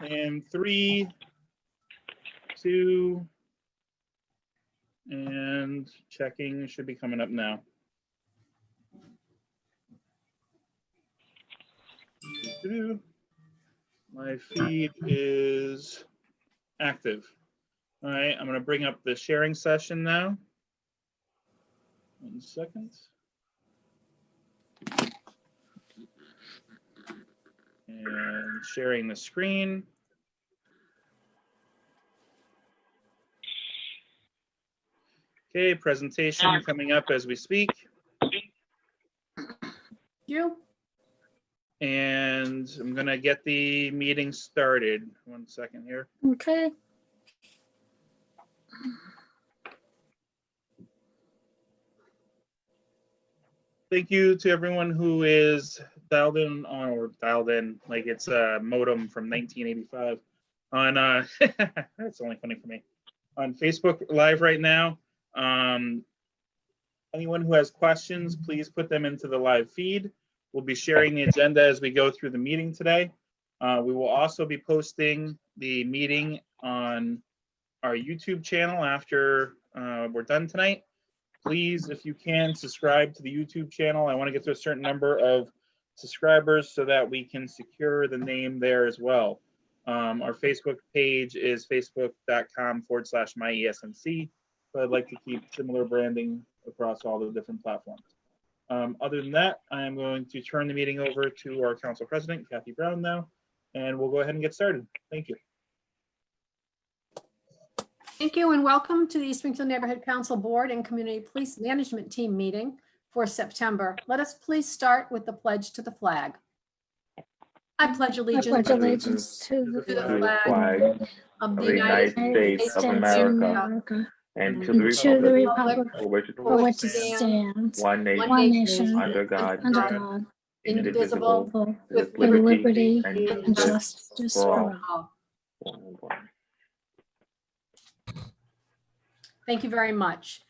And 3, 2, and checking should be coming up now. My feed is active. All right, I'm going to bring up the sharing session now. 1 second. And sharing the screen. Okay, presentation coming up as we speak. You. And I'm gonna get the meeting started. 1 second here. Okay. Thank you to everyone who is dialed in on, or dialed in like it's a modem from 1985 on that's only funny for me, on Facebook Live right now. Anyone who has questions, please put them into the live feed. We'll be sharing the agenda as we go through the meeting today. We will also be posting the meeting on our YouTube channel after we're done tonight. Please, if you can, subscribe to the YouTube channel. I want to get to a certain number of subscribers so that we can secure the name there as well. Our Facebook page is facebook.com/myesnc, but I'd like to keep similar branding across all the different platforms. Other than that, I am going to turn the meeting over to our council president, Kathy Brown, now, and we'll go ahead and get started. Thank you. Thank you and welcome to the East Springfield Neighborhood Council Board and Community Police Management Team meeting for September. Let us please start with the pledge to the flag. I pledge allegiance to the flag of the the United States of America and to the republic for which it stands, one nation, under God, indivisible, with liberty and justice for all. Thank you very much.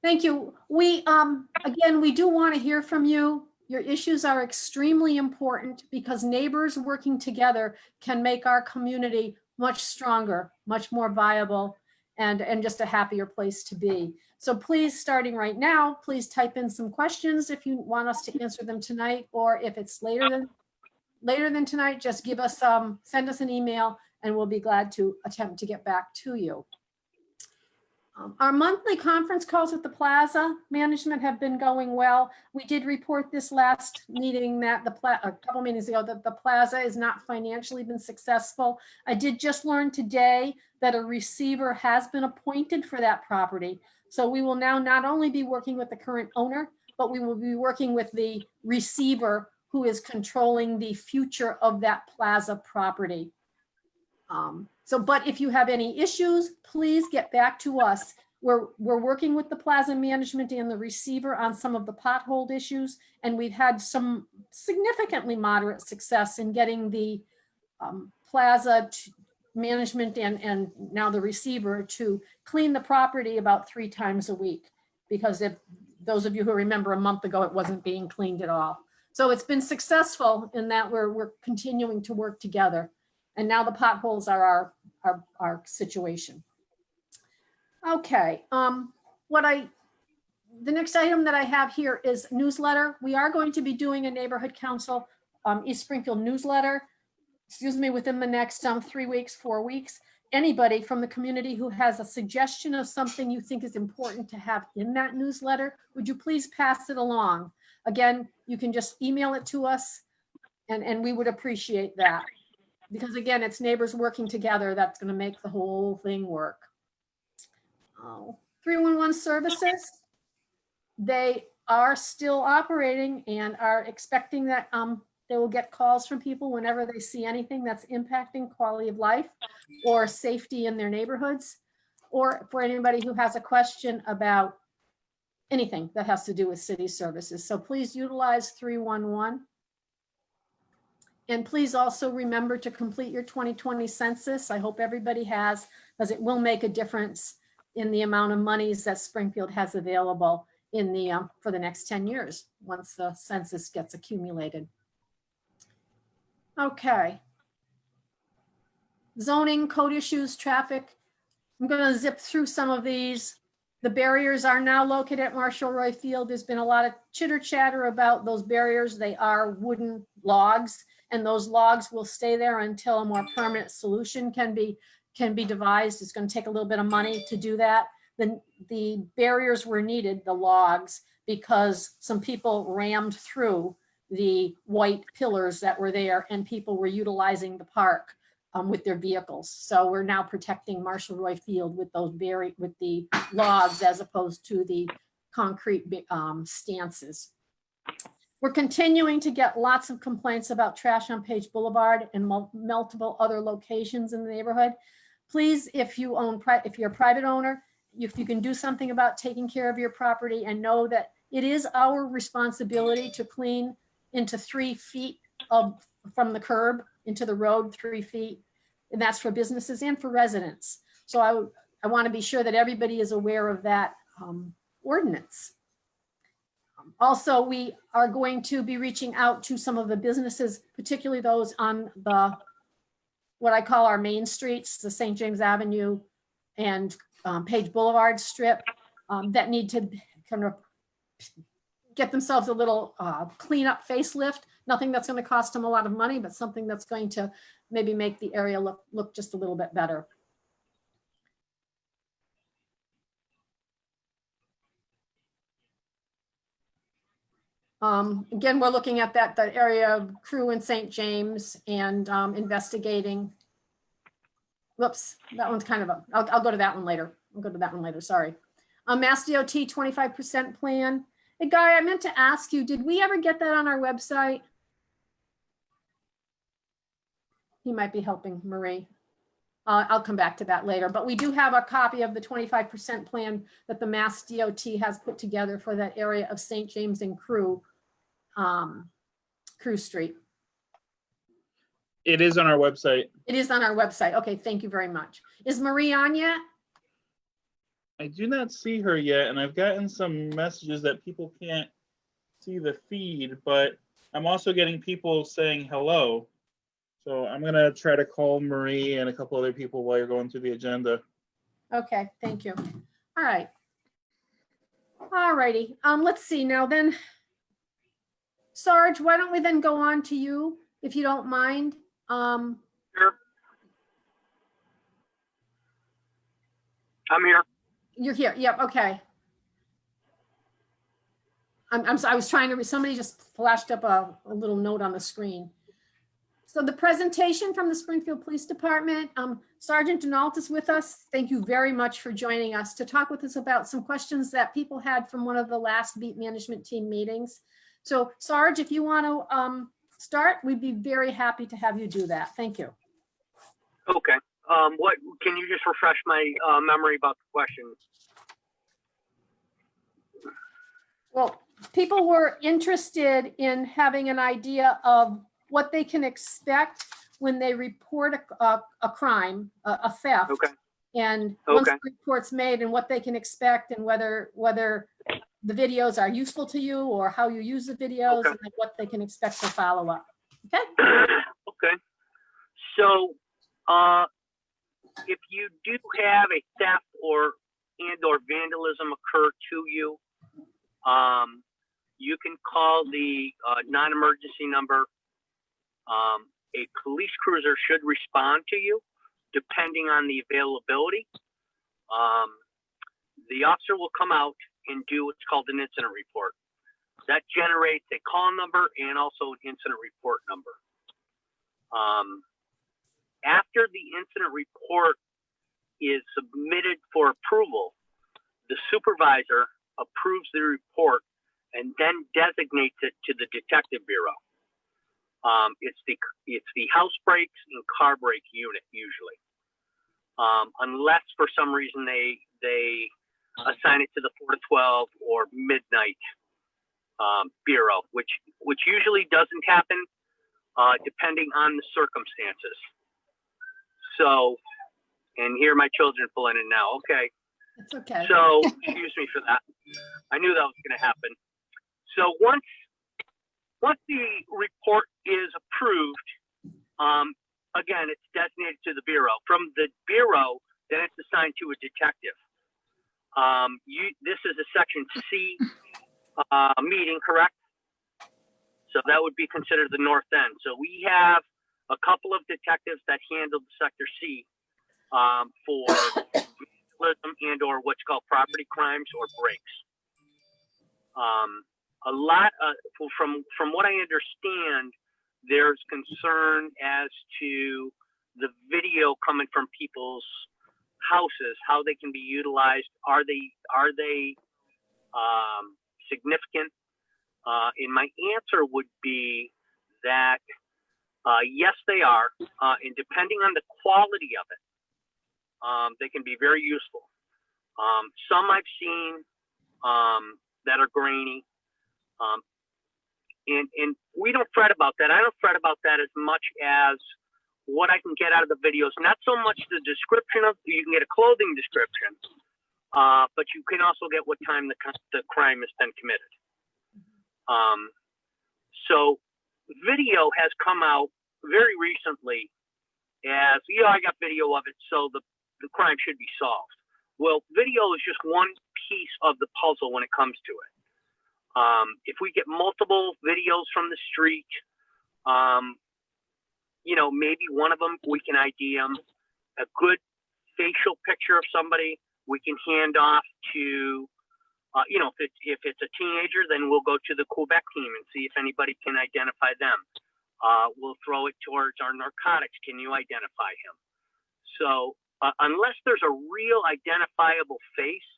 Thank you. We, again, we do want to hear from you. Your issues are extremely important because neighbors working together can make our community much stronger, much more viable, and just a happier place to be. So please, starting right now, please type in some questions if you want us to answer them tonight, or if it's later than tonight, just give us send us an email and we'll be glad to attempt to get back to you. Our monthly conference calls with the Plaza management have been going well. We did report this last meeting that a couple meetings ago that the Plaza has not financially been successful. I did just learn today that a receiver has been appointed for that property. So we will now not only be working with the current owner, but we will be working with the receiver who is controlling the future of that Plaza property. But if you have any issues, please get back to us. We're working with the Plaza management and the receiver on some of the pothole issues, and we've had some significantly moderate success in getting the Plaza management and now the receiver to clean the property about 3 times a week. Because if those of you who remember a month ago, it wasn't being cleaned at all. So it's been successful in that we're continuing to work together. And now the potholes are our situation. Okay, the next item that I have here is newsletter. We are going to be doing a neighborhood council East Springfield newsletter, within the next 3 weeks, 4 weeks. Anybody from the community who has a suggestion of something you think is important to have in that newsletter, would you please pass it along? Again, you can just email it to us and we would appreciate that. Because again, it's neighbors working together that's going to make the whole thing work. 311 services, they are still operating and are expecting that they will get calls from people whenever they see anything that's impacting quality of life or safety in their neighborhoods, or for anybody who has a question about anything that has to do with city services. So please utilize 311. And please also remember to complete your 2020 census. I hope everybody has, because it will make a difference in the amount of monies that Springfield has available in the for the next 10 years once the census gets accumulated. Okay. zoning, code issues, traffic. I'm going to zip through some of these. The barriers are now located at Marshall Roy Field. There's been a lot of chitter chatter about those barriers. They are wooden logs, and those logs will stay there until a more permanent solution can be devised. It's going to take a little bit of money to do that. The barriers were needed, the logs, because some people rammed through the white pillars that were there, and people were utilizing the park with their vehicles. So we're now protecting Marshall Roy Field with those with the logs as opposed to the concrete stances. We're continuing to get lots of complaints about trash on Page Boulevard and multiple other locations in the neighborhood. Please, if you're a private owner, if you can do something about taking care of your property, and know that it is our responsibility to clean into 3 feet from the curb into the road, 3 feet. And that's for businesses and for residents. So I want to be sure that everybody is aware of that ordinance. Also, we are going to be reaching out to some of the businesses, particularly those on what I call our main streets, the St. James Avenue and Page Boulevard strip, that need to kind of get themselves a little cleanup facelift. Nothing that's going to cost them a lot of money, but something that's going to maybe make the area look just a little bit better. Again, we're looking at that area of Crew in St. James and investigating. Whoops, that one's kind of I'll go to that one later. I'll go to that one later, sorry. Mass DOT 25% plan. Hey, Guy, I meant to ask you, did we ever get that on our website? He might be helping Marie. I'll come back to that later, but we do have a copy of the 25% plan that the Mass DOT has put together for that area of St. James and Crew Street. It is on our website. It is on our website. Okay, thank you very much. Is Marie on yet? I do not see her yet, and I've gotten some messages that people can't see the feed, but I'm also getting people saying hello. So I'm going to try to call Marie and a couple other people while you're going through the agenda. Okay, thank you. All right. All righty. Let's see now then. Sarge, why don't we then go on to you, if you don't mind? Sure. I'm here. You're here. Yep. Okay. I'm sorry. I was trying to somebody just flashed up a little note on the screen. So the presentation from the Springfield Police Department, Sergeant Denault is with us. Thank you very much for joining us to talk with us about some questions that people had from one of the last beat management team meetings. So Sarge, if you want to start, we'd be very happy to have you do that. Thank you. Okay. What can you just refresh my memory about the questions? Well, people were interested in having an idea of what they can expect when they report a crime, a theft. Okay. And once the report's made, and what they can expect, and whether the videos are useful to you or how you use the videos, and what they can expect for follow-up. Okay. Okay. So if you do have a theft or vandalism occur to you, you can call the non-emergency number. A police cruiser should respond to you depending on the availability. The officer will come out and do what's called an incident report. That generates a call number and also an incident report number. After the incident report is submitted for approval, the supervisor approves the report and then designates it to the detective bureau. It's the house brakes and car brake unit usually, unless for some reason they assign it to the 4 to 12 or midnight bureau, which usually doesn't happen depending on the circumstances. So, and here my children pulling in now. Okay. It's okay. So excuse me for that. I knew that was going to happen. So once the report is approved, again, it's designated to the Bureau. From the Bureau, then it's assigned to a detective. This is a Section C meeting, correct? So that would be considered the north end. So we have a couple of detectives that handle the Sector C for vandalism and or what's called property crimes or breaks. A lot from what I understand, there's concern as to the video coming from people's houses, how they can be utilized. Are they significant? And my answer would be that yes, they are, and depending on the quality of it, they can be very useful. Some I've seen that are grainy, and we don't fret about that. I don't fret about that as much as what I can get out of the videos. Not so much the description of, you can get a clothing description, but you can also get what time the crime has been committed. So video has come out very recently as, I got video of it, so the crime should be solved. Well, video is just one piece of the puzzle when it comes to it. If we get multiple videos from the street, maybe one of them, we can ID them. A good facial picture of somebody, we can hand off to, if it's a teenager, then we'll go to the Quebec team and see if anybody can identify them. We'll throw it towards our narcotics. Can you identify him? So unless there's a real identifiable face,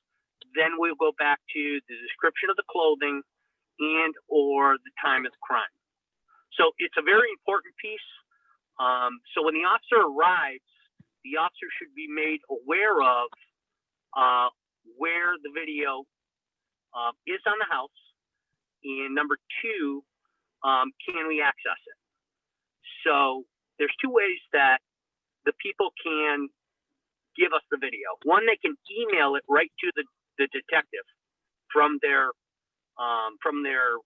then we'll go back to the description of the clothing and or the time of the crime. So it's a very important piece. So when the officer arrives, the officer should be made aware of where the video is on the house, and number two, can we access it? So there's two ways that the people can give us the video. One, they can email it right to the detective from their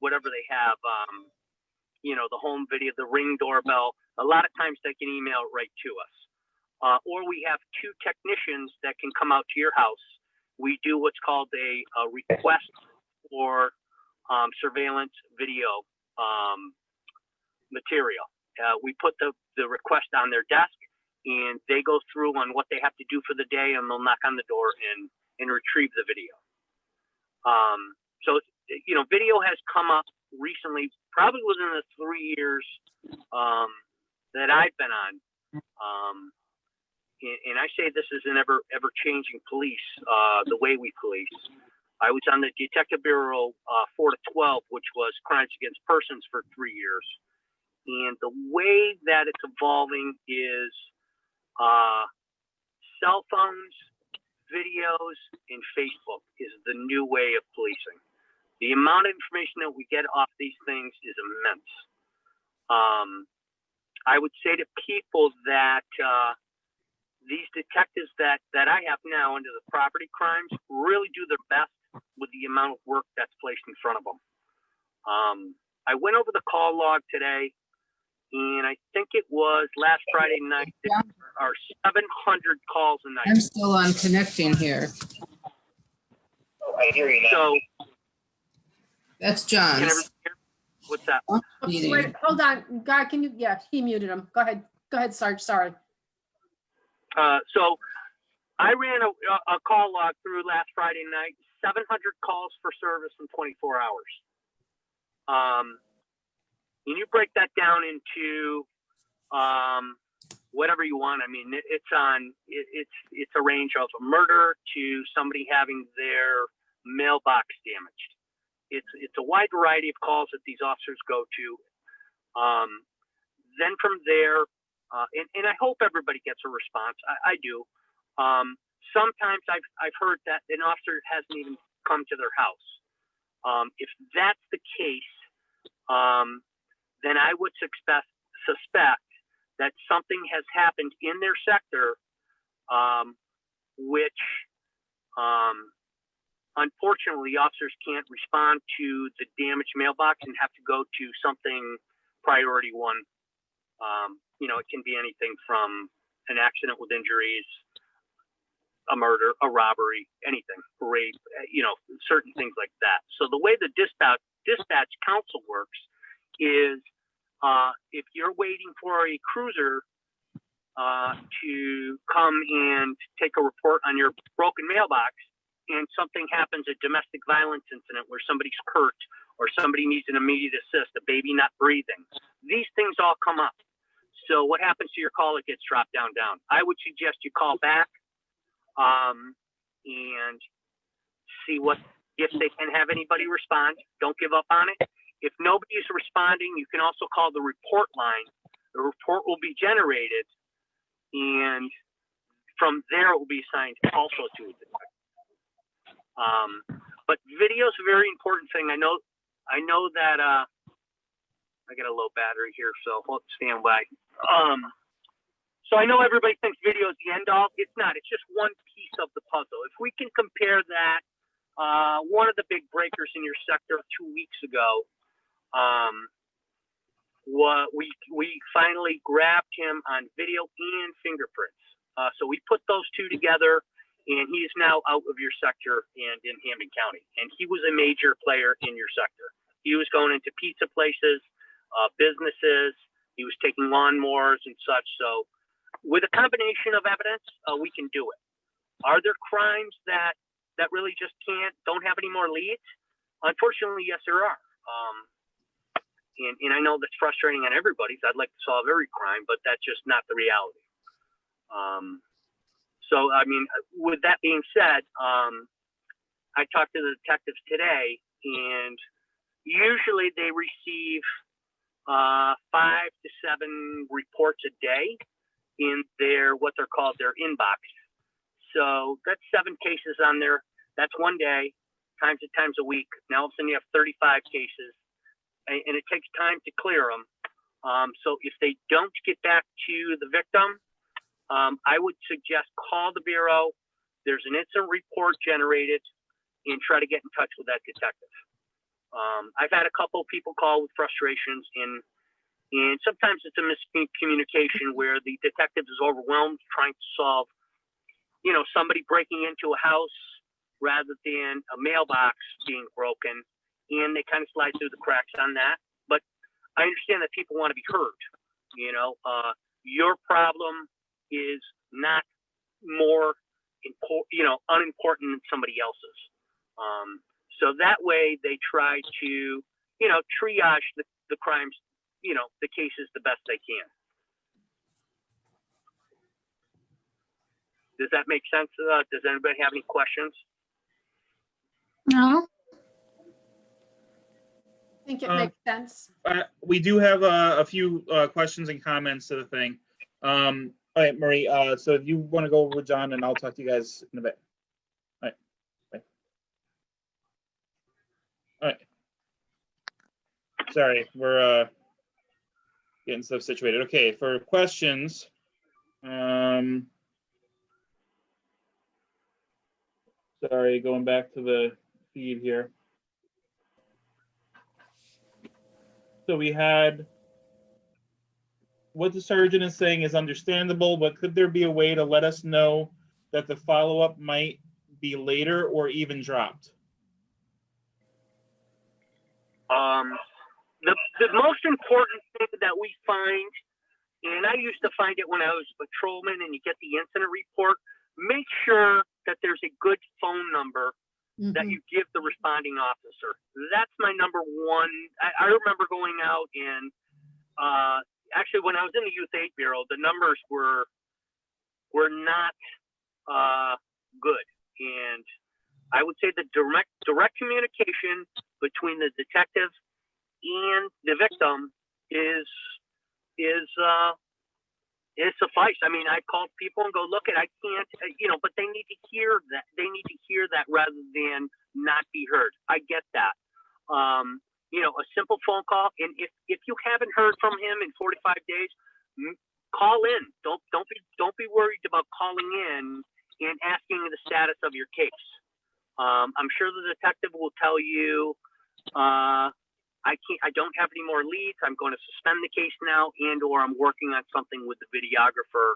whatever they have, the home video, the Ring doorbell. A lot of times they can email it right to us. Or we have two technicians that can come out to your house. We do what's called a request for surveillance video material. We put the request on their desk, and they go through on what they have to do for the day, and they'll knock on the door and retrieve the video. So, video has come up recently, probably within the 3 years that I've been on. And I say this is an ever changing police, the way we police. I was on the Detective Bureau 4 to 12, which was crimes against persons for 3 years. And the way that it's evolving is cell phones, videos, and Facebook is the new way of policing. The amount of information that we get off these things is immense. I would say to people that these detectives that I have now into the property crimes really do their best with the amount of work that's placed in front of them. I went over the call log today, and I think it was last Friday night, there are 700 calls a night. I'm still on connecting here. So That's can John's. everybody hear? What's that? Meeting. Wait, hold on. God, can you, he muted him. Go ahead, Sarge, sorry. So I ran a call log through last Friday night, 700 calls for service in 24 hours. And you break that down into whatever you want. I mean, it's a range of a murder to somebody having their mailbox damaged. It's a wide variety of calls that these officers go to. Then from there, and I hope everybody gets a response. I do. Sometimes I've heard that an officer hasn't even come to their house. If that's the case, then I would suspect that something has happened in their sector, which unfortunately officers can't respond to the damaged mailbox and have to go to something priority one It can be anything from an accident with injuries, a murder, a robbery, anything, rape, certain things like that. So the way the dispatch council works is if you're waiting for a cruiser to come and take a report on your broken mailbox and something happens, a domestic violence incident where somebody's hurt or somebody needs an immediate assist, a baby not breathing, these things all come up. So what happens to your call? It gets dropped down. I would suggest you call back and see if they can have anybody respond. Don't give up on it. If nobody is responding, you can also call the report line. The report will be generated, and from there it will be assigned also to a detective. But video is a very important thing. I know that I got a low battery here, so stand by. So I know everybody thinks video is the end all. It's not. It's just one piece of the puzzle. If we can compare that, one of the big breakers in your sector 2 weeks ago, we finally grabbed him on video and fingerprints. So we put those two together, and he is now out of your sector and in Hampden County. And he was a major player in your sector. He was going into pizza places, businesses. He was taking lawnmowers and such. So with a combination of evidence, we can do it. Are there crimes that really just don't have any more leads? Unfortunately, yes, there are. And I know that's frustrating on everybody's. I'd like to solve every crime, but that's just not the reality. So, I mean, with that being said, I talked to the detectives today, and usually they receive 5 to 7 reports a day in what they're called their inbox. So that's 7 cases on there. That's one day, times a week. Now all of a sudden you have 35 cases, and it takes time to clear them. So if they don't get back to the victim, I would suggest call the Bureau. There's an incident report generated, and try to get in touch with that detective. I've had a couple of people call with frustrations, and sometimes it's a miscommunication where the detective is overwhelmed trying to solve, somebody breaking into a house rather than a mailbox being broken, and they kind of slide through the cracks on that. But I understand that people want to be heard. Your problem is not more unimportant than somebody else's. So that way they try to, triage the crimes, the cases the best they can. Does that make sense? Does anybody have any questions? No. I think it makes sense. We do have a few questions and comments to the thing. All right, Marie, so if you want to go over with John, and I'll talk to you guys in a bit. All right. Bye. All right. Sorry, we're getting stuff situated. Okay, for questions, sorry, going back to the feed here. So we had, what the sergeant is saying is understandable, but could there be a way to let us know that the follow-up might be later or even dropped? The most important thing that we find, and I used to find it when I was a patrolman and you get the incident report, make sure that there's a good phone number that you give the responding officer. That's my number one. I remember going out and actually when I was in the Youth Aid Bureau, the numbers were not good. And I would say the direct communication between the detective and the victim is suffice. I mean, I called people and go, look, I can't, but they need to hear that. They need to hear that rather than not be heard. I get that. A simple phone call. And if you haven't heard from him in 45 days, call in. Don't be worried about calling in and asking the status of your case. I'm sure the detective will tell you, I don't have any more leads. I'm going to suspend the case now, or I'm working on something with the videographer,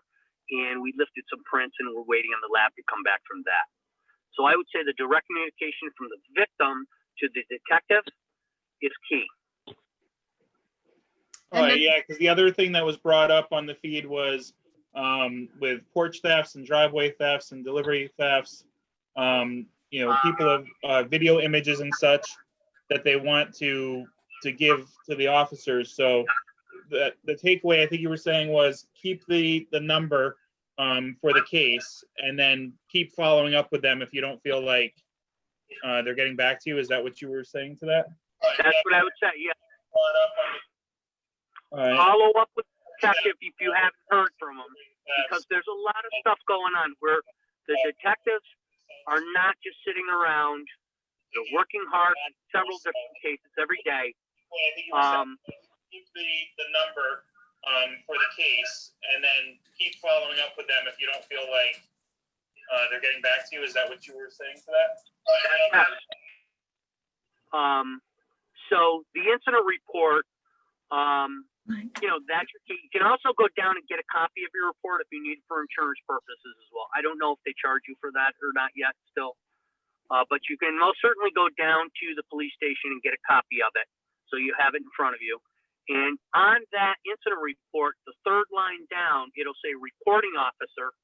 and we lifted some prints and we're waiting on the lab to come back from that. So I would say the direct communication from the victim to the detective is key. All right, yeah, because the other thing that was brought up on the feed was with porch thefts and driveway thefts and delivery thefts, people have video images and such that they want to give to the officers. So the takeaway I think you were saying was keep the number for the case, and then keep following up with them if you don't feel like they're getting back to you. Is that what you were saying to that? That's what I would say, yeah. Right. Follow up with the detective if you haven't heard from them, because there's a lot of stuff going on where the detectives are not just sitting around. They're working hard on several different cases every day. Keep the number for the case, and then keep following up with them if you don't feel like they're getting back to you. Is that what you were saying to that? Yes. So the incident report, that's your key. You can also go down and get a copy of your report if you need it for insurance purposes as well. I don't know if they charge you for that or not yet still. But you can most certainly go down to the police station and get a copy of it, so you have it in front of you. And on that incident report, the third line down, it'll say reporting officer.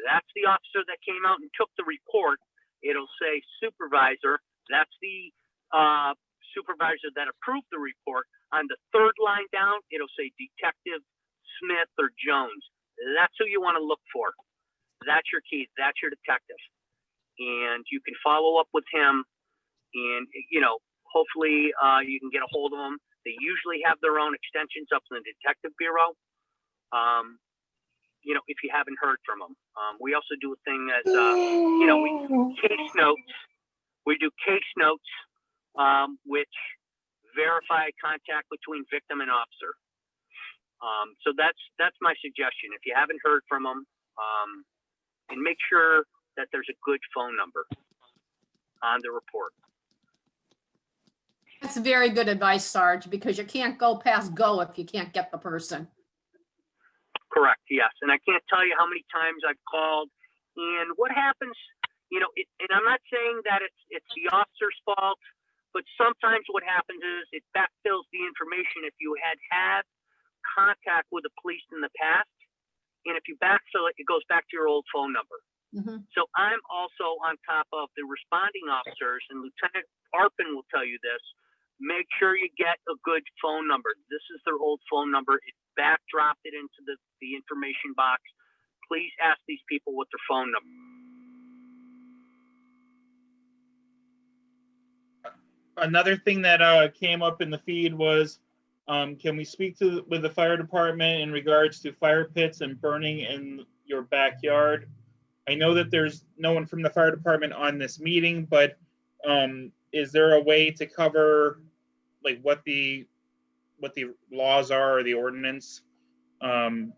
That's the officer that came out and took the report. It'll say supervisor. That's the supervisor that approved the report. On the third line down, it'll say Detective Smith or Jones. That's who you want to look for. That's your key. That's your detective. And you can follow up with him, and hopefully you can get a hold of them. They usually have their own extensions up in the detective bureau. If you haven't heard from them, we also do a thing as we do case notes. We do case notes, which verify contact between victim and officer. So that's my suggestion. If you haven't heard from them, and make sure that there's a good phone number on the report. That's very good advice, Sarge, because you can't go past go if you can't get the person. Correct, yes. And I can't tell you how many times I've called, and what happens, and I'm not saying that it's the officer's fault, but sometimes what happens is it backfills the information if you had contact with the police in the past, and if you backfill it, it goes back to your old phone number. Mm-hmm. So I'm also on top of the responding officers, and Lieutenant Arpin will tell you this. Make sure you get a good phone number. This is their old phone number. It backdropped it into the information box. Please ask these people what their phone number. Another thing that came up in the feed was, can we speak with the fire department in regards to fire pits and burning in your backyard? I know that there's no one from the fire department on this meeting, but is there a way to cover like what the laws are or the ordinance in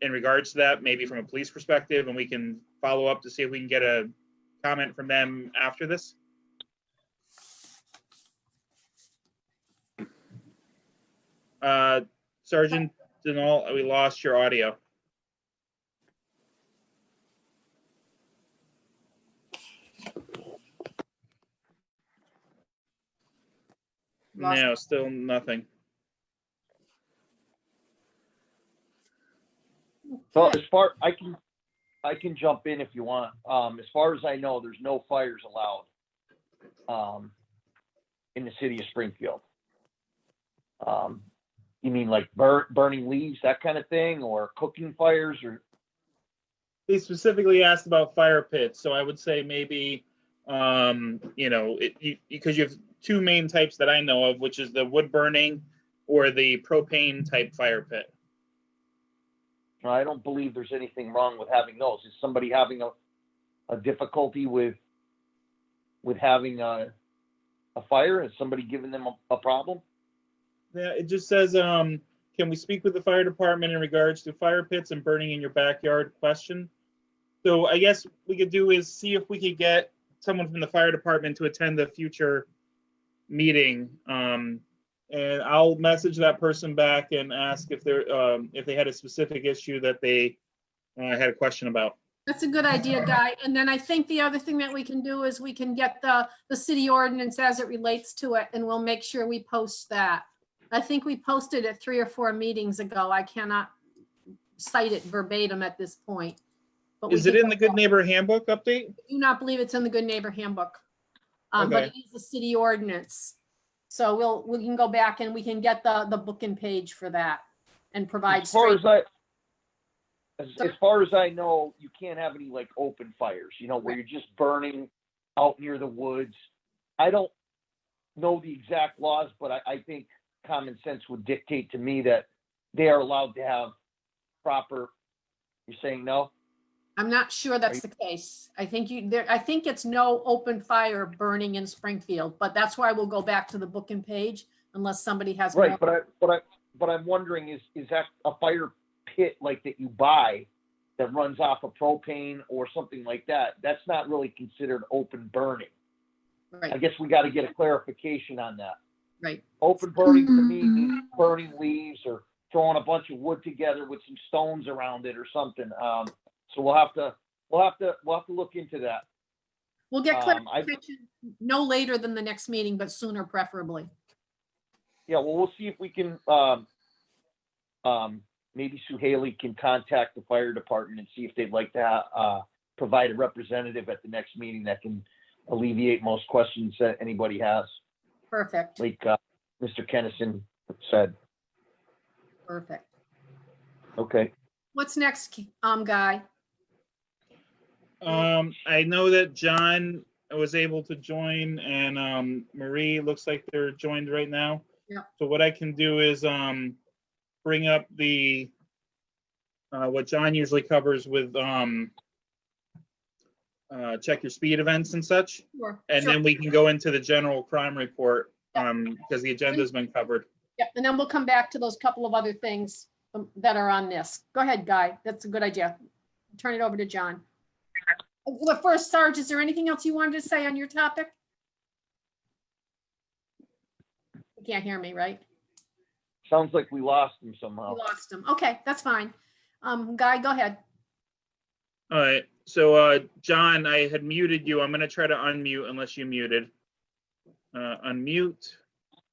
regards to that, maybe from a police perspective, and we can follow up to see if we can get a comment from them after this? Sergeant Denal, we lost your audio. No, still nothing. So as far I can jump in if you want. As far as I know, there's no fires allowed in the city of Springfield. You mean like burning leaves, that kind of thing, or cooking fires, or? They specifically asked about fire pits, so I would say maybe because you have two main types that I know of, which is the wood burning or the propane type fire pit. I don't believe there's anything wrong with having those. Is somebody having a difficulty with having a fire? Is somebody giving them a problem? Yeah, it just says, can we speak with the fire department in regards to fire pits and burning in your backyard question? So I guess we could do is see if we could get someone from the fire department to attend the future meeting And I'll message that person back and ask if they had a specific issue that they had a question about. That's a good idea, Guy. And then I think the other thing that we can do is we can get the city ordinance as it relates to it, and we'll make sure we post that. I think we posted it 3 or 4 meetings ago. I cannot cite it verbatim at this point. But Is it in the Good Neighbor Handbook update? I do not believe it's in the Good Neighbor Handbook. But Okay. it is the city ordinance. So we can go back and we can get the book and page for that and provide. As far as I know, you can't have any like open fires, you know, where you're just burning out near the woods. I don't know the exact laws, but I think common sense would dictate to me that they are allowed to have proper, you're saying no? I'm not sure that's the case. I think I think it's no open fire burning in Springfield, but that's why we'll go back to the book and page unless somebody has. Right, but I'm wondering, is that a fire pit like that you buy that runs off of propane or something like that? That's not really considered open burning. Right. I guess we got to get a clarification on that. Right. Open burning to me means burning leaves or throwing a bunch of wood together with some stones around it or something. So we'll have to look into that. We'll get clarification no later than the next meeting, but sooner preferably. Yeah, well, we'll see if we can, maybe Sue Haley can contact the fire department and see if they'd like to provide a representative at the next meeting that can alleviate most questions that anybody has, Perfect. like Mr. Kennison said. Perfect. Okay. What's next, Guy? I know that John was able to join, and Marie looks like they're joined right now. Yeah. So what I can do is bring up the what John usually covers with check your speed events and such, Sure. and then we can go into the general crime report because the agenda's been covered. Yeah, and then we'll come back to those couple of other things that are on this. Go ahead, Guy. That's a good idea. Turn it over to John. Well, first, Sarge, is there anything else you wanted to say on your topic? You can't hear me, right? Sounds like we lost him somehow. You lost him. Okay, that's fine. Guy, go ahead. All right. So John, I had muted you. I'm going to try to unmute unless you muted. Unmute.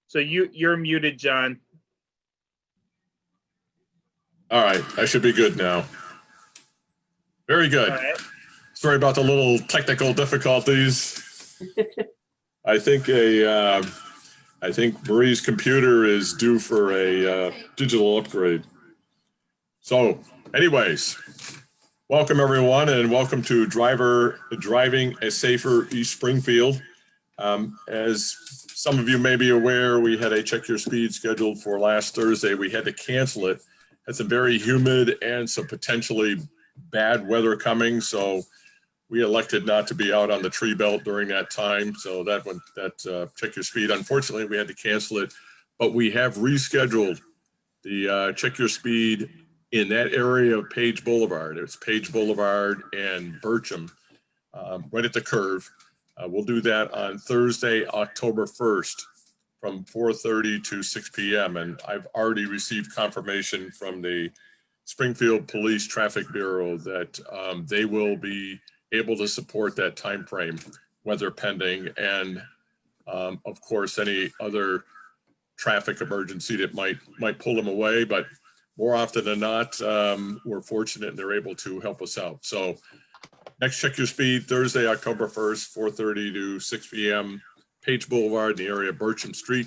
So you're muted, John. All right, I should be good now. Very good. All right. Sorry about the little technical difficulties. I think Marie's computer is due for a digital upgrade. So, anyways, welcome everyone, and welcome to Driving a Safer East Springfield. As some of you may be aware, we had a check your speed scheduled for last Thursday. We had to cancel it. Had some very humid and some potentially bad weather coming, so we elected not to be out on the tree belt during that time. So that check your speed, unfortunately, we had to cancel it, but we have rescheduled the check your speed in that area of Page Boulevard. It's Page Boulevard and Bircham, right at the curve. We'll do that on Thursday, October 1st from 4:30 to 6 p.m. And I've already received confirmation from the Springfield Police Traffic Bureau that they will be able to support that time frame, weather pending, and of course, any other traffic emergency that might pull them away. But more often than not, we're fortunate and they're able to help us out. So next check your speed, Thursday, October 1st, 4:30 to 6 p.m., Page Boulevard, in the area of Bircham Street.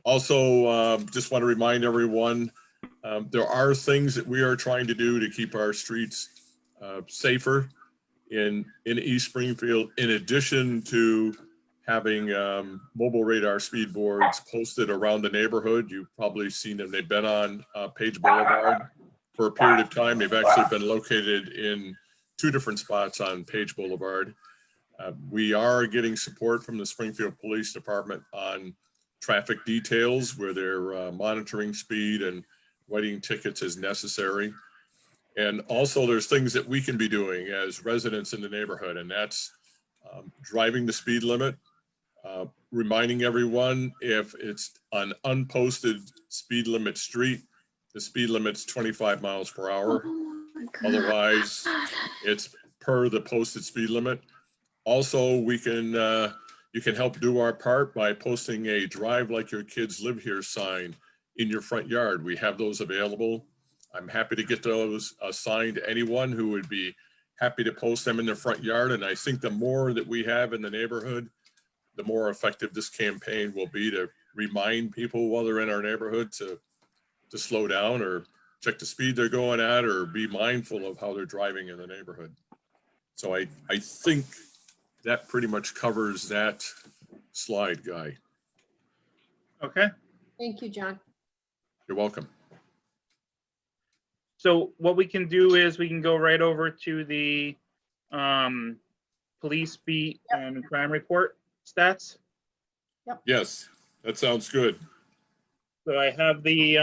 Also, just want to remind everyone, there are things that we are trying to do to keep our streets safer in East Springfield, in addition to having mobile radar speed boards posted around the neighborhood. You've probably seen them. They've been on Page Boulevard for a period of time. They've actually been located in 2 different spots on Page Boulevard. We are getting support from the Springfield Police Department on traffic details where they're monitoring speed and writing tickets as necessary. And also there's things that we can be doing as residents in the neighborhood, and that's driving the speed limit, reminding everyone, if it's an unposted speed limit street, the speed limit's 25 miles per hour. Otherwise, it's per the posted speed limit. Also, we can, you can help do our part by posting a "Drive Like Your Kids Live Here" sign in your front yard. We have those available. I'm happy to get those assigned to anyone who would be happy to post them in their front yard. And I think the more that we have in the neighborhood, the more effective this campaign will be to remind people while they're in our neighborhood to slow down or check the speed they're going at or be mindful of how they're driving in the neighborhood. So I think that pretty much covers that slide, Guy. Okay. Thank you, John. You're welcome. So what we can do is we can go right over to the police beat and crime report stats. Yes, that sounds good. So I have the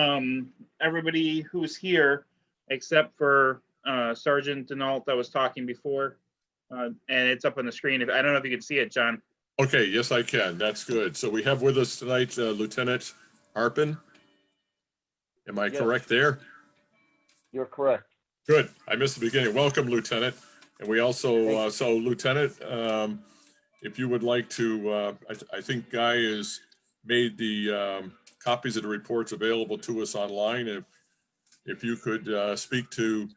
everybody who's here except for Sergeant Denault that was talking before, and it's up on the screen. I don't know if you can see it, John. Okay, yes, I can. That's good. So we have with us tonight Lieutenant Arpin. Am I correct there? You're correct. Good. I missed the beginning. Welcome, Lieutenant. And we also, so Lieutenant, if you would like to, I think Guy has made the copies of the reports available to us online. If you could speak to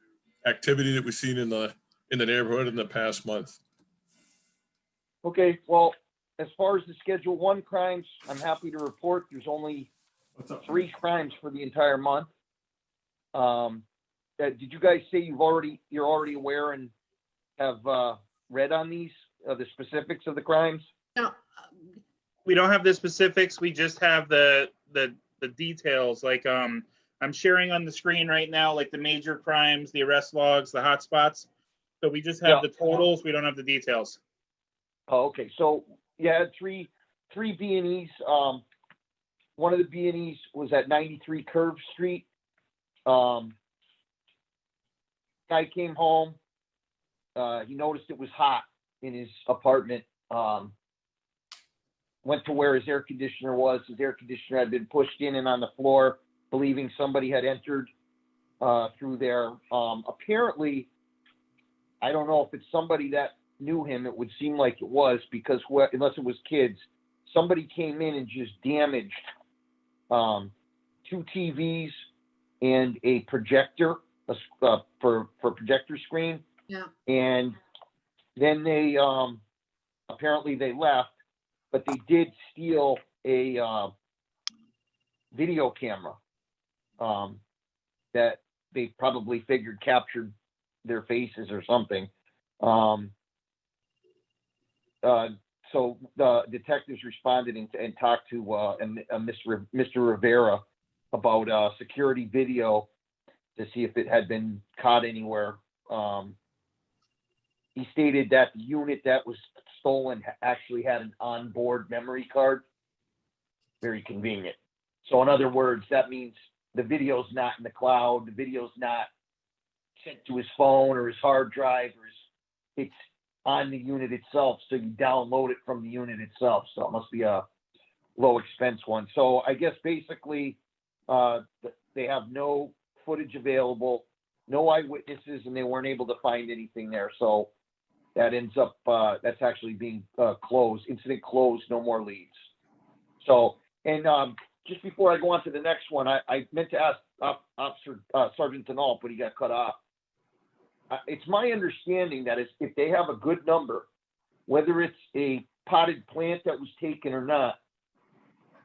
activity that we've seen in the neighborhood in the past month. Okay, well, as far as the Schedule 1 crimes, I'm happy to report there's only 3 crimes for the entire month. Did you guys say you're already aware and have read on these, the specifics of the crimes? No, We don't have the specifics. We just have the details. Like I'm sharing on the screen right now, like the major crimes, the arrest logs, the hot spots. So we just have the totals. We don't have the details. Oh, okay. So you had three B&Es. One of the B&Es was at 93 Curve Street. Guy came home. He noticed it was hot in his apartment. Went to where his air conditioner was. His air conditioner had been pushed in and on the floor, believing somebody had entered through there. Apparently, I don't know if it's somebody that knew him. It would seem like it was, because unless it was kids, somebody came in and just damaged 2 TVs and a projector for projector screen. yeah. And then they apparently they left, but they did steal a video camera that they probably figured captured their faces or something. So the detectives responded and talked to Mr. Rivera about security video to see if it had been caught anywhere. He stated that the unit that was stolen actually had an onboard memory card. Very convenient. So in other words, that means the video's not in the cloud. The video's not sent to his phone or his hard drive, it's on the unit itself. So you download it from the unit itself. So it must be a low expense one. So I guess basically they have no footage available, no eyewitnesses, and they weren't able to find anything there. So that ends up, that's actually being closed, incident closed, no more leads. So, and just before I go on to the next one, I meant to ask Sergeant Denault, but he got cut off. It's my understanding that if they have a good number, whether it's a potted plant that was taken or not,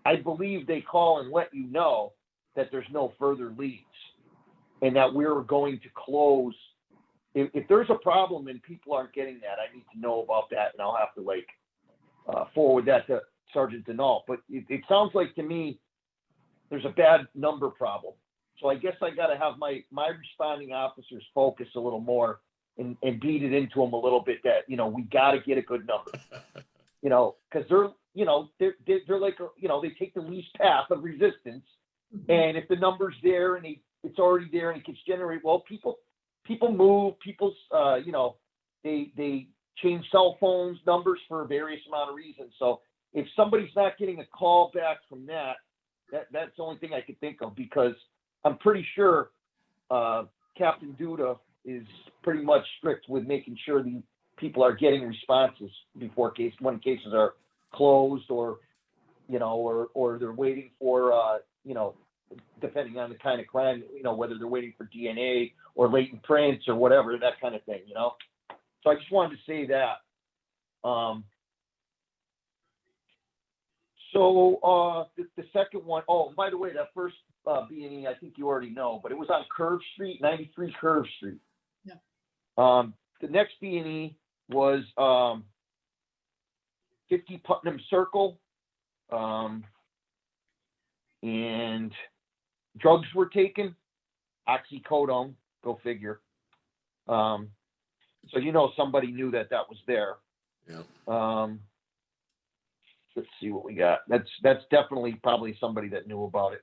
I believe they call and let you know that there's no further leads and that we're going to close. If there's a problem and people aren't getting that, I need to know about that, and I'll have to forward that to Sergeant Denault. But it sounds like to me there's a bad number problem. So I guess I got to have my responding officers focus a little more and beat it into them a little bit that, we got to get a good number, because they're like, they take the least path of resistance. And if the number's there and it's already there and it gets generated, well, people move, they change cell phones numbers for various amount of reasons. So if somebody's not getting a call back from that's the only thing I could think of, because I'm pretty sure Captain Duda is pretty much strict with making sure the people are getting responses before when cases are closed, or or they're waiting for depending on the kind of crime, whether they're waiting for DNA or latent prints or whatever, that kind of thing, So I just wanted to say that. The second one, oh, by the way, that first B&E, I think you already know, but it was on Curve Street, 93 Curve Street. Yeah. The next B&E was 50 Putnam Circle, and drugs were taken, oxycodone, go figure. So somebody knew that was there. Yeah. Let's see what we got. That's definitely probably somebody that knew about it,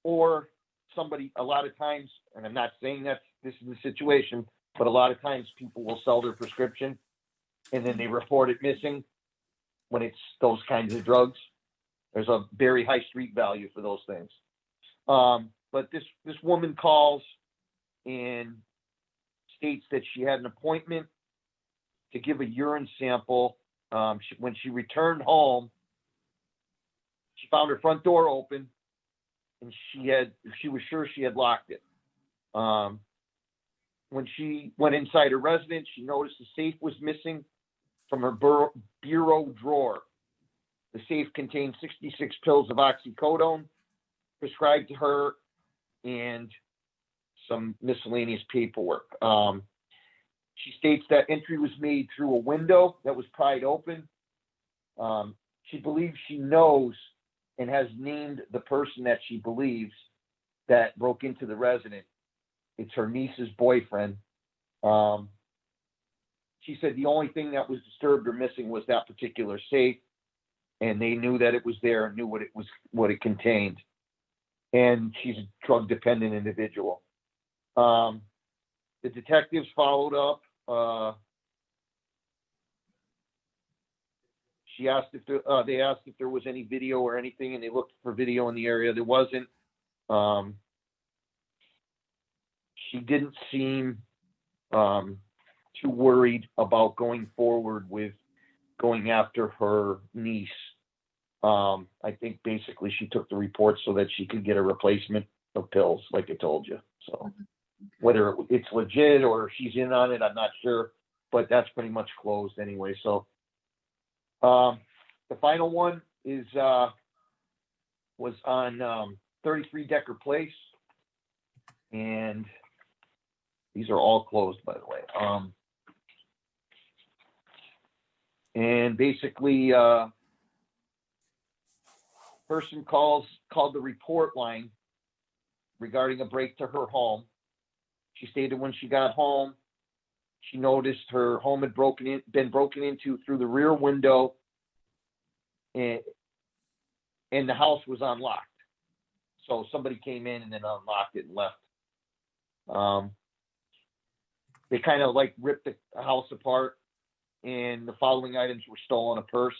or somebody. A lot of times, and I'm not saying that this is the situation, but a lot of times people will sell their prescription and then they report it missing when it's those kinds of drugs. There's a very high street value for those things. But this woman calls and states that she had an appointment to give a urine sample. When she returned home, she found her front door open, and she was sure she had locked it. When she went inside her residence, she noticed the safe was missing from her bureau drawer. The safe contained 66 pills of oxycodone prescribed to her and some miscellaneous paperwork. She states that entry was made through a window that was pried open. She believes she knows and has named the person that she believes that broke into the residence. It's her niece's boyfriend. She said the only thing that was disturbed or missing was that particular safe, and they knew that it was there and knew what it contained. And she's a drug-dependent individual. The detectives followed up. They asked if there was any video or anything, and they looked for video in the area. There wasn't. She didn't seem too worried about going forward with going after her niece. I think basically she took the report so that she could get a replacement of pills, like I told you. So whether it's legit or she's in on it, I'm not sure, but that's pretty much closed anyway. So the final one was on 33 Decker Place, and these are all closed, by the way. And basically, person called the report line regarding a break to her home. She stated when she got home, she noticed her home had been broken into through the rear window, and the house was unlocked. So somebody came in and then unlocked it and left. They kind of like ripped the house apart, and the following items were stolen: a purse,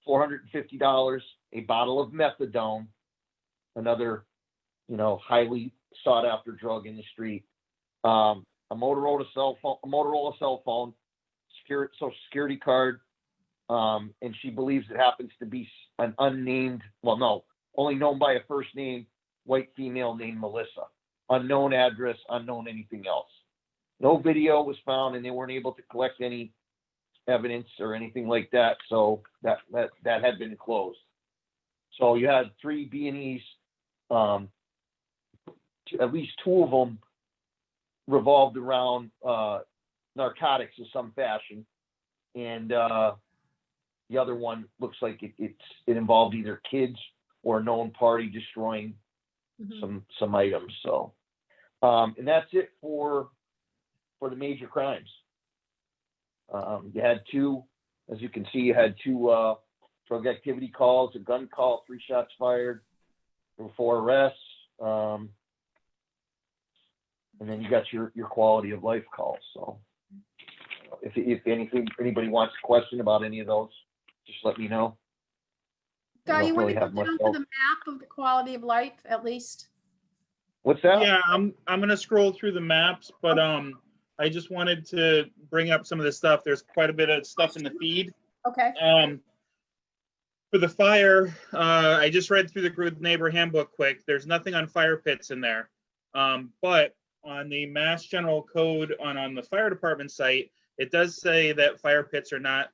$450, a bottle of methadone, another, highly sought after drug in the street, a Motorola cell phone, Social Security card, and she believes it happens to be an unnamed, only known by a first name, white female named Melissa. Unknown address, unknown anything else. No video was found, and they weren't able to collect any evidence or anything like that. So that had been closed. So you had 3 B&Es, at least 2 of them revolved around narcotics of some fashion, and the other one looks like it involved either kids or a known party destroying some items. So and that's it for the major crimes. You had 2, as you can see, you had 2 drug activity calls, a gun call, 3 shots fired, there were 4 arrests, and then you got your quality of life calls. So if anybody wants a question about any of those. just let me know. I Guy, don't you want really to go have much down to else. the map of the quality of life at least? What's that? Yeah, I'm gonna scroll through the maps, but I just wanted to bring up some of the stuff. There's quite a bit of stuff in the feed. Okay, For the fire, I just read through the Good Neighbor Handbook quick. There's nothing on fire pits in there. But on the Mass General Code on the fire department site, it does say that fire pits are not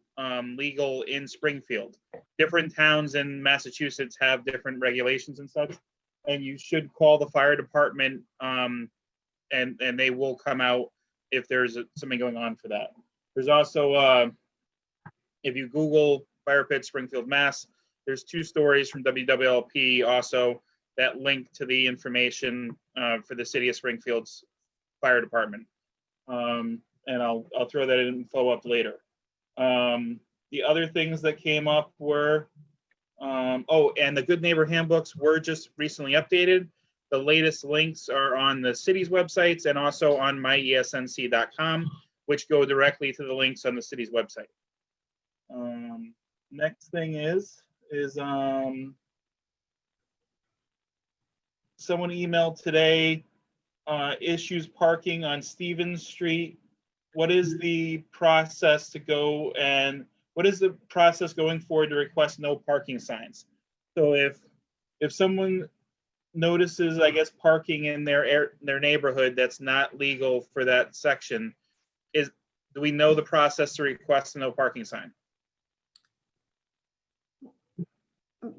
legal in Springfield. Different towns in Massachusetts have different regulations and such. And you should call the fire department and they will come out if there's something going on for that. There's also, if you Google fire pit Springfield, Mass, there's 2 stories from WWLP also that link to the information for the city of Springfield's fire department. And I'll throw that info up later. The other things that came up were, and the Good Neighbor Handbooks were just recently updated. The latest links are on the city's websites and also on myesnc.com, which go directly to the links on the city's website. Next thing is someone emailed today, issues parking on Stevens Street. What is the process to go and what is the process going forward to request no parking signs? So if someone notices, I guess, parking in their neighborhood that's not legal for that section, do we know the process to request a no parking sign?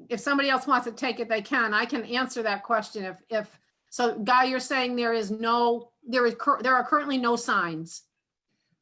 if somebody else wants to take it, they can. I can answer that question if so. Guy, you're saying there are currently no signs.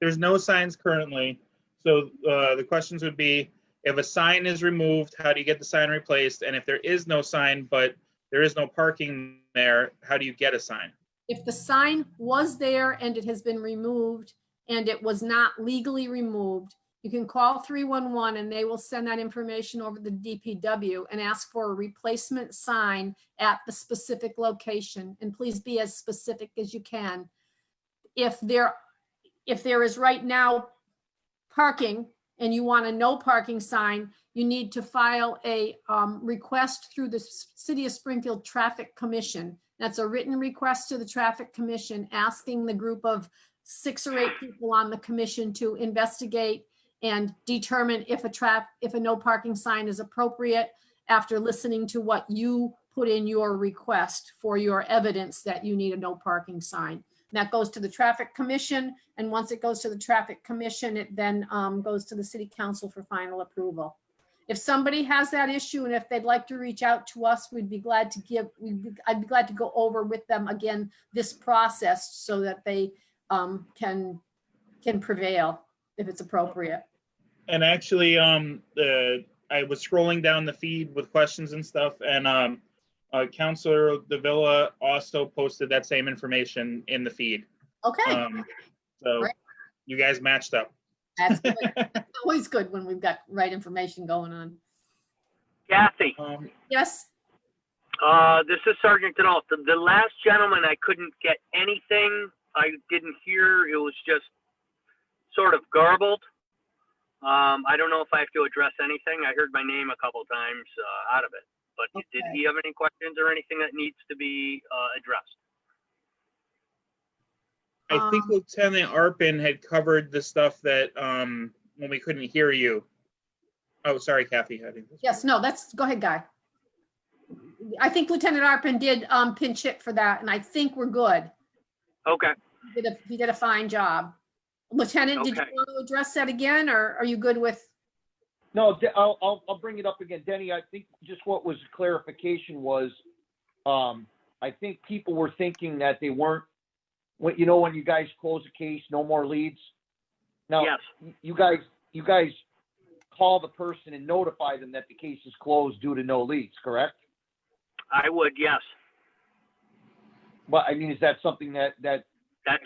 There's no signs currently. So the questions would be, if a sign is removed, how do you get the sign replaced? And if there is no sign, but there is no parking there, how do you get a sign? If the sign was there and it has been removed and it was not legally removed, you can call 311 and they will send that information over to the DPW and ask for a replacement sign at the specific location. And please be as specific as you can. If there is right now parking and you want a no parking sign, you need to file a request through the City of Springfield Traffic Commission. That's a written request to the Traffic Commission asking the group of 6 or 8 people on the commission to investigate and determine if a no parking sign is appropriate after listening to what you put in your request for your evidence that you need a no parking sign. That goes to the Traffic Commission, and once it goes to the Traffic Commission, it then goes to the City Council for final approval. If somebody has that issue and if they'd like to reach out to us, I'd be glad to go over with them again this process so that they can prevail if it's appropriate. And actually, I was scrolling down the feed with questions and stuff, and Councilor Davila also posted that same information in the feed. Okay. So Right. You guys matched up. That's good. It's always good when we've got right information going on. Kathy, Yes. this is Sergeant Denault. The last gentleman, I couldn't get anything. I didn't hear. It was just sort of garbled. I don't know if I have to address anything. I heard my name a couple times out of it. But Did he have any questions or anything that needs to be addressed? I think Lieutenant Arpin had covered the stuff that when we couldn't hear you. Oh, sorry, Kathy. Yes, no, go ahead, Guy. I think Lieutenant Arpin did pinch hit for that, and I think we're good. Okay. He did a fine job. Lieutenant, did you Okay. want to address that again, or are you good with? No, I'll bring it up again. Denny, I think just what was clarification was, I think people were thinking that they weren't, when you guys close a case, no more leads. Now, Yes. you guys call the person and notify them that the case is closed due to no leads, correct? I would, yes. But I mean, is that something that That's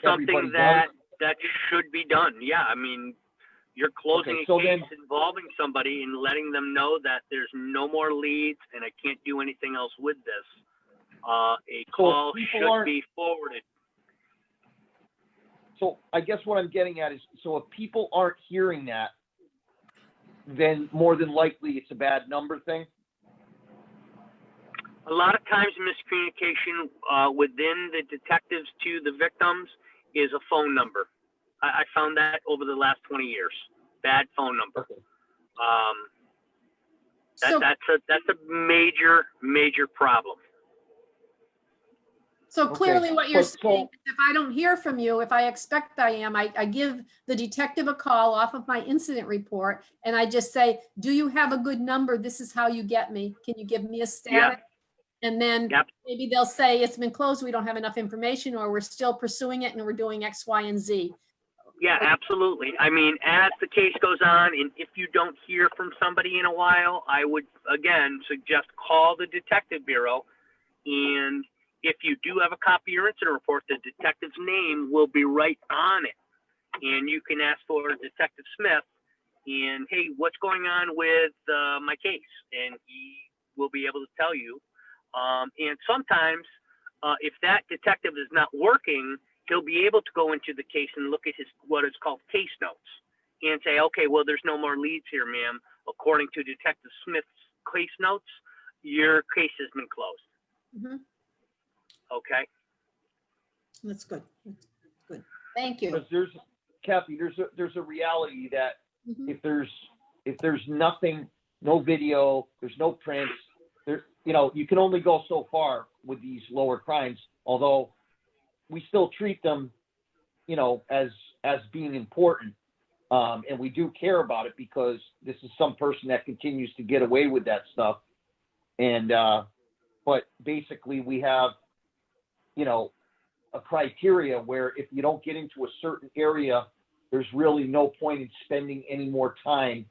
everybody something does? that should be done. Yeah, I mean, you're closing Okay, a so case then- involving somebody and letting them know that there's no more leads and I can't do anything else with this. A call people should aren't- be forwarded. So I guess what I'm getting at is, so if people aren't hearing that, then more than likely it's a bad number thing? A lot of times miscommunication within the detectives to the victims is a phone number. I found that over the last 20 years. Bad phone number. Okay. So, That's a major problem. so clearly what you're So- saying, is if I don't hear from you, if I expect I am, I give the detective a call off of my incident report and I just say, do you have a good number? This is how you get me. Can you give me a status? And then Yep. maybe they'll say it's been closed, we don't have enough information, or we're still pursuing it and we're doing X, Y, and Z. Yeah, absolutely. I mean, as the case goes on, and if you don't hear from somebody in a while, I would, again, suggest call the detective bureau. And if you do have a copy of your incident report, the detective's name will be right on it. And you can ask for Detective Smith and, hey, what's going on with my case? And he will be able to tell you. And sometimes, if that detective is not working, he'll be able to go into the case and look at his what is called case notes and say, okay, well, there's no more leads here, ma'am. According to Detective Smith's case notes, your case has been closed. Mhm. Okay. That's good. That's good. Thank you. Because Kathy, there's a reality that Mhm. if there's nothing, no video, there's no prints, you can only go so far with these lower crimes, although we still treat them, as being important. And we do care about it because this is some person that continues to get away with that stuff. And, but basically we have, a criteria where if you don't get into a certain area, there's really no point in spending any more time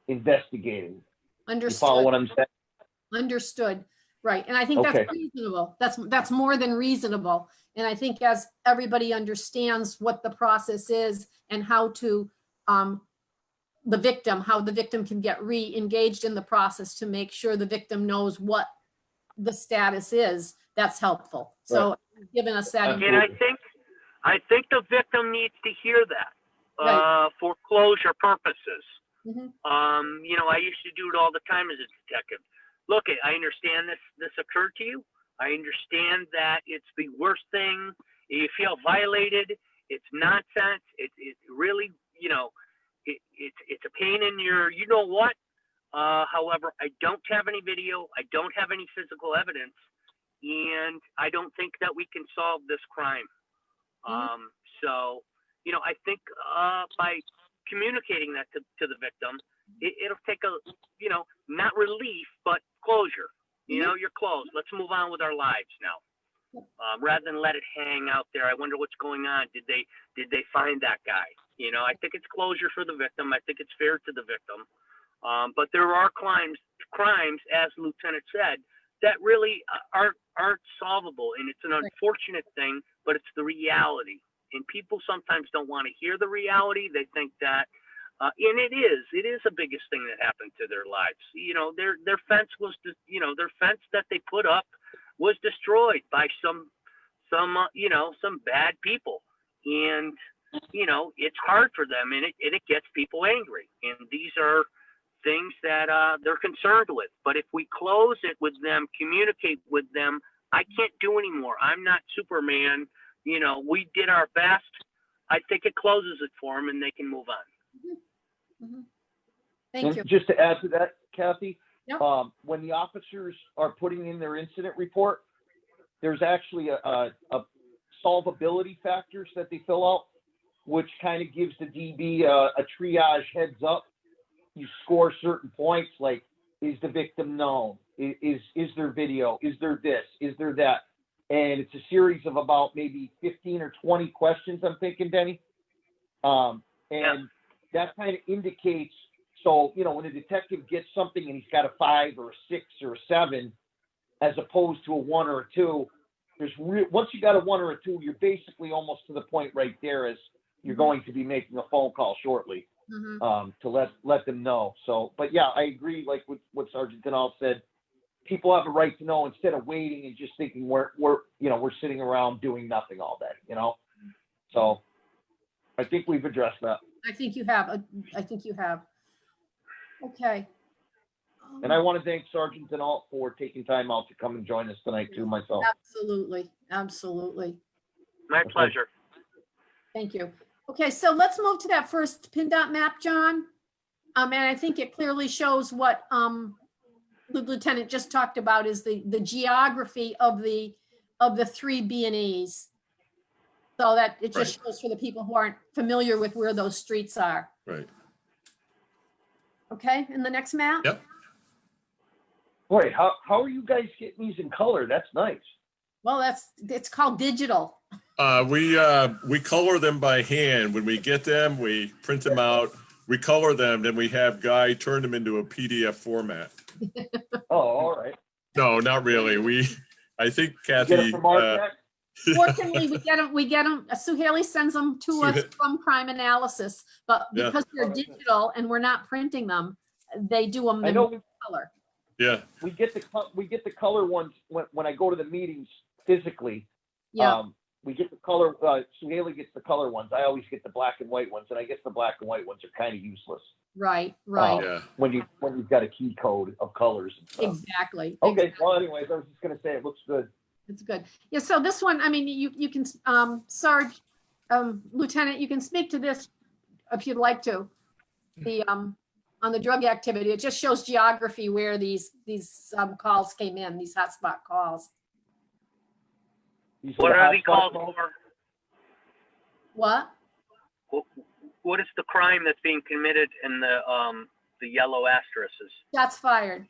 investigating. You follow Understood. what I'm saying? Understood. Right. And I think Okay. that's reasonable. That's more than reasonable. And I think as everybody understands what the process is and how to, how the victim can get re-engaged in the process to make sure the victim knows what the status is, that's helpful. So giving us that. And I think the victim needs to hear that for closure purposes. Mhm. I used to do it all the time as a detective. Look, I understand this occurred to you. I understand that it's the worst thing. You feel violated. It's nonsense. It's really, it's a pain in your, what. However, I don't have any video. I don't have any physical evidence, and I don't think that we can solve this crime. So, I think by communicating that to the victim, it'll take not relief, but closure. You're closed. Let's move on with our lives now. Rather than let it hang out there. I wonder what's going on. Did they find that guy? I think it's closure for the victim. I think it's fair to the victim. But there are crimes, as Lieutenant said, that really aren't solvable. And it's an unfortunate thing, but it's the reality. And people sometimes don't want to hear the reality. They think that, and it is the biggest thing that happened to their lives. Their fence was, their fence that they put up was destroyed by some bad people. And, it's hard for them and it gets people angry. And these are things that they're concerned with. But if we close it with them, communicate with them, I can't do anymore. I'm not Superman. We did our best. I think it closes it for them and they can move on. Mhm. Thank you. Just to add to that, Kathy, Yep. when the officers are putting in their incident report, there's actually a solvability factors that they fill out, which kind of gives the DB a triage heads up. You score certain points, like, is the victim known? Is there video? Is there this? Is there that? And it's a series of about maybe 15 or 20 questions, I'm thinking, Denny. And that kind of indicates, so, when a detective gets something and he's got a 5 or a 6 or a 7, as opposed to a 1 or a 2, once you got a 1 or a 2, you're basically almost to the point right there as you're going to be making a phone call shortly. To let them know. So, but yeah, I agree. Like with what Sergeant Denal said, people have a right to know instead of waiting and just thinking we're sitting around doing nothing all day. So, I think we've addressed that. I think you have. Okay. And I want to thank Sergeant Denault for taking time out to come and join us tonight too, myself. Absolutely, absolutely. My pleasure. Thank you. Okay, so let's move to that first PennDOT map, John. And I think it clearly shows what the Lieutenant just talked about is the geography of the 3 B&Es. So that it just shows for the people who aren't familiar with where those streets are. Right. Okay, and the next map? Yep. Boy, how are you guys getting these in color? That's nice. Well, it's called digital. We color them by hand. When we get them, we print them out, we color them, then we have Guy turn them into a PDF format. Oh, all right. No, not really. I think You get Kathy. it from Artec? Fortunately, we get them. Sue Haley sends them to us from Crime Analysis, but Yeah. because they're digital and we're not printing them, they do them I in know color. Yeah. we get the color ones when I go to the meetings physically. Yeah, We get the color. Sue Haley gets the color ones. I always get the black and white ones, and I guess the black and white ones are kind of useless. right. Yeah. When you've got a key code of colors and stuff. Exactly. Okay. Well, anyways, I was just gonna say it looks good. It's good. Yeah, so this one, I mean, you can, Sarge, Lieutenant, you can speak to this if you'd like to. The, on the drug activity, it just shows geography where these calls came in, these hotspot calls. These What the are they hotspot called for? What? What is the crime that's being committed in the yellow asterisks? Shots fired.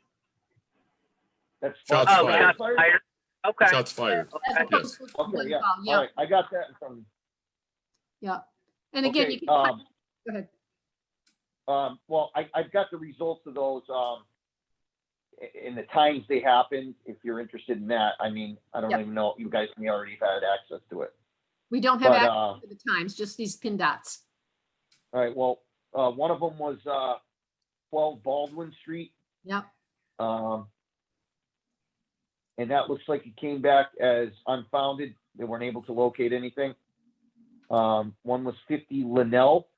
That's Shots fine. Oh, fired. shots fired. Okay. Shots fired. As Okay. opposed to a Okay, one yeah. call. All right, I got that from. Yeah. And again, Okay, you can, go ahead. Well, I've got the results of those, in the times they happened, if you're interested in that. I mean, I don't Yep. even know, you guys may already have had access to it. We don't have But, access to the times, just these pin dots. All right, well, one of them was, 12 Baldwin Street. Yep. And that looks like it came back as unfounded. They weren't able to locate anything. One was 50 Linnell.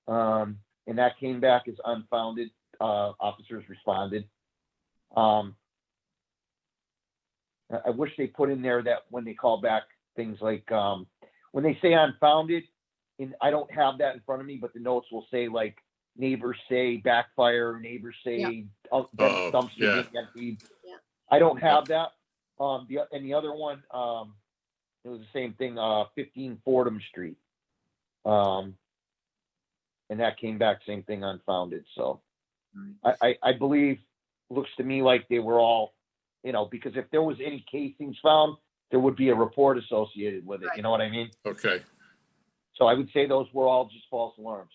And that came back as unfounded. Officers responded. I wish they put in there that when they call back things like, when they say unfounded, and I don't have that in front of me, but the notes will say like, neighbors say backfire, neighbors say dumpster yeah. being emptied. Yeah. I don't have that. The other one, it was the same thing, 15 Fordham Street. And that came back, same thing, unfounded. So I believe, looks to me like they were all, because if there was any casings found, there would be a report associated with it. Right. You know what I mean? Okay. So I would say those were all just false alarms.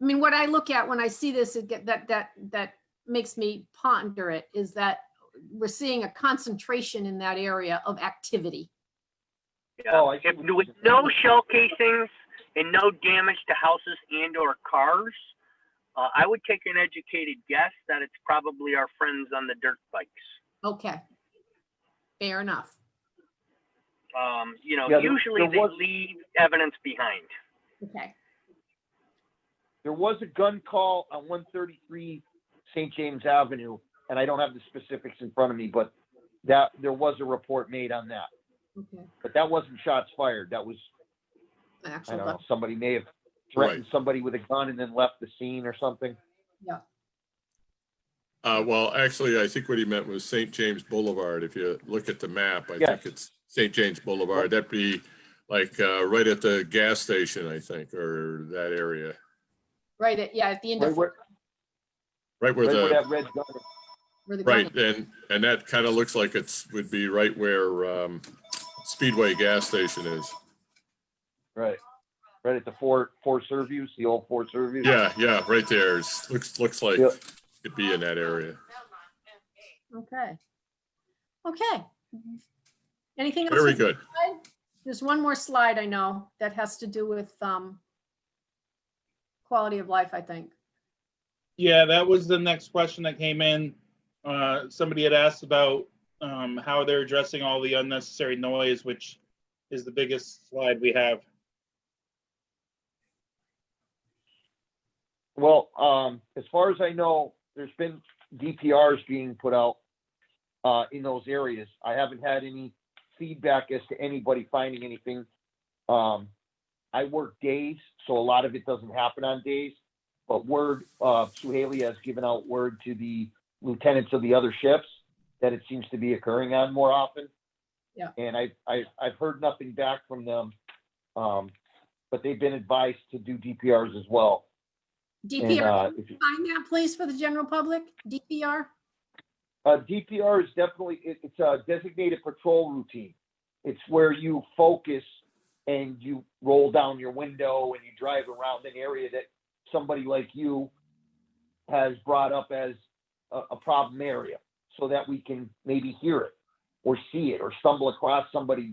I mean, what I look at when I see this, that makes me ponder it, is that we're seeing a concentration in that area of activity. Yeah. Oh, I see If, what you're with saying. no shell casings and no damage to houses and or cars, I would take an educated guess that it's probably our friends on the dirt bikes. Okay. Fair enough. Yeah, Usually there they was- leave evidence behind. Okay. There was a gun call on 133 St. James Avenue, and I don't have the specifics in front of me, but that there was a report made on that. Okay. But that wasn't shots fired. That was, I Actual don't gun. know, somebody may have threatened somebody with a gun and then left the scene or something. Yeah. Well, actually, I think what he meant was St. James Boulevard. If you look at the map, I Yes. think it's St. James Boulevard. That'd be like right at the gas station, I think, or that area. Right at, at the end Right of where, Right where right where the, that red gun is. where the gun right, is. and that kind of looks like would be right where Speedway gas station is. Right. Right at the four Servus, the old four Servus. Yeah, right there. Looks like Yep. it'd be in that area. Okay. Okay. Anything else? Very from your good. side? There's one more slide I know that has to do with quality of life, I think. Yeah, that was the next question that came in. Somebody had asked about how they're addressing all the unnecessary noise, which is the biggest slide we have. Well, as far as I know, there's been DPRs being put out in those areas. I haven't had any feedback as to anybody finding anything. I work days, so a lot of it doesn't happen on days. But word, Suhaili has given out word to the lieutenants of the other ships that it seems to be occurring on more often. Yeah. And I've heard nothing back from them, but they've been advised to do DPRs as well. DPR, And, can you find that please for the general public, DPR? DPR is definitely, it's a designated patrol routine. It's where you focus and you roll down your window and you drive around an area that somebody like you has brought up as a problem area, so that we can maybe hear it or see it or stumble across somebody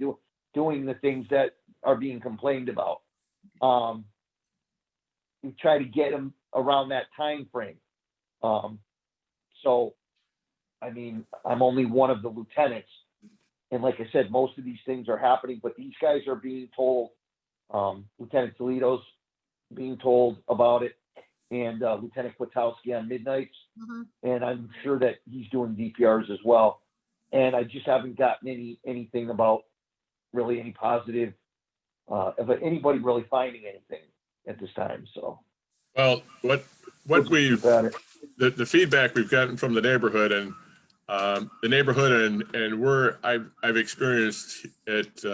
doing the things that are being complained about. We try to get them around that time frame. So, I mean, I'm only one of the lieutenants. And like I said, most of these things are happening, but these guys are being told, Lieutenant Toledo's being told about it, and Lieutenant Kwiatkowski on midnights. And I'm sure that he's doing DPRs as well. And I just haven't gotten anything about really any positive, of anybody really finding anything at this time. So, Well, what we've, the feedback we've gotten from the neighborhood and I've experienced it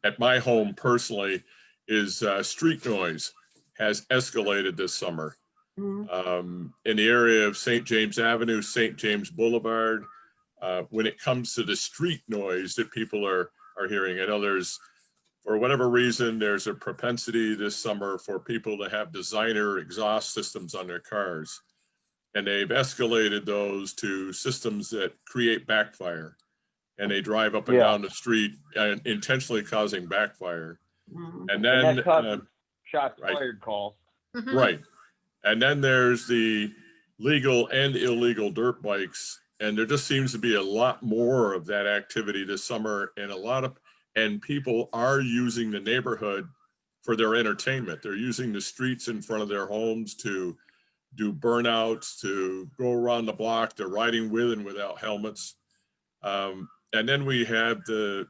at my home personally is street noise has escalated this summer. In the area of St. James Avenue, St. James Boulevard, when it comes to the street noise that people are hearing. I know there's, for whatever reason, there's a propensity this summer for people to have designer exhaust systems on their cars. And they've escalated those to systems that create backfire. And they drive up and down the street and intentionally causing backfire. And then shots fired calls. Right. And then there's the legal and illegal dirt bikes. And there just seems to be a lot more of that activity this summer, and people are using the neighborhood for their entertainment. They're using the streets in front of their homes to do burnouts, to go around the block. They're riding with and without helmets. And then we have the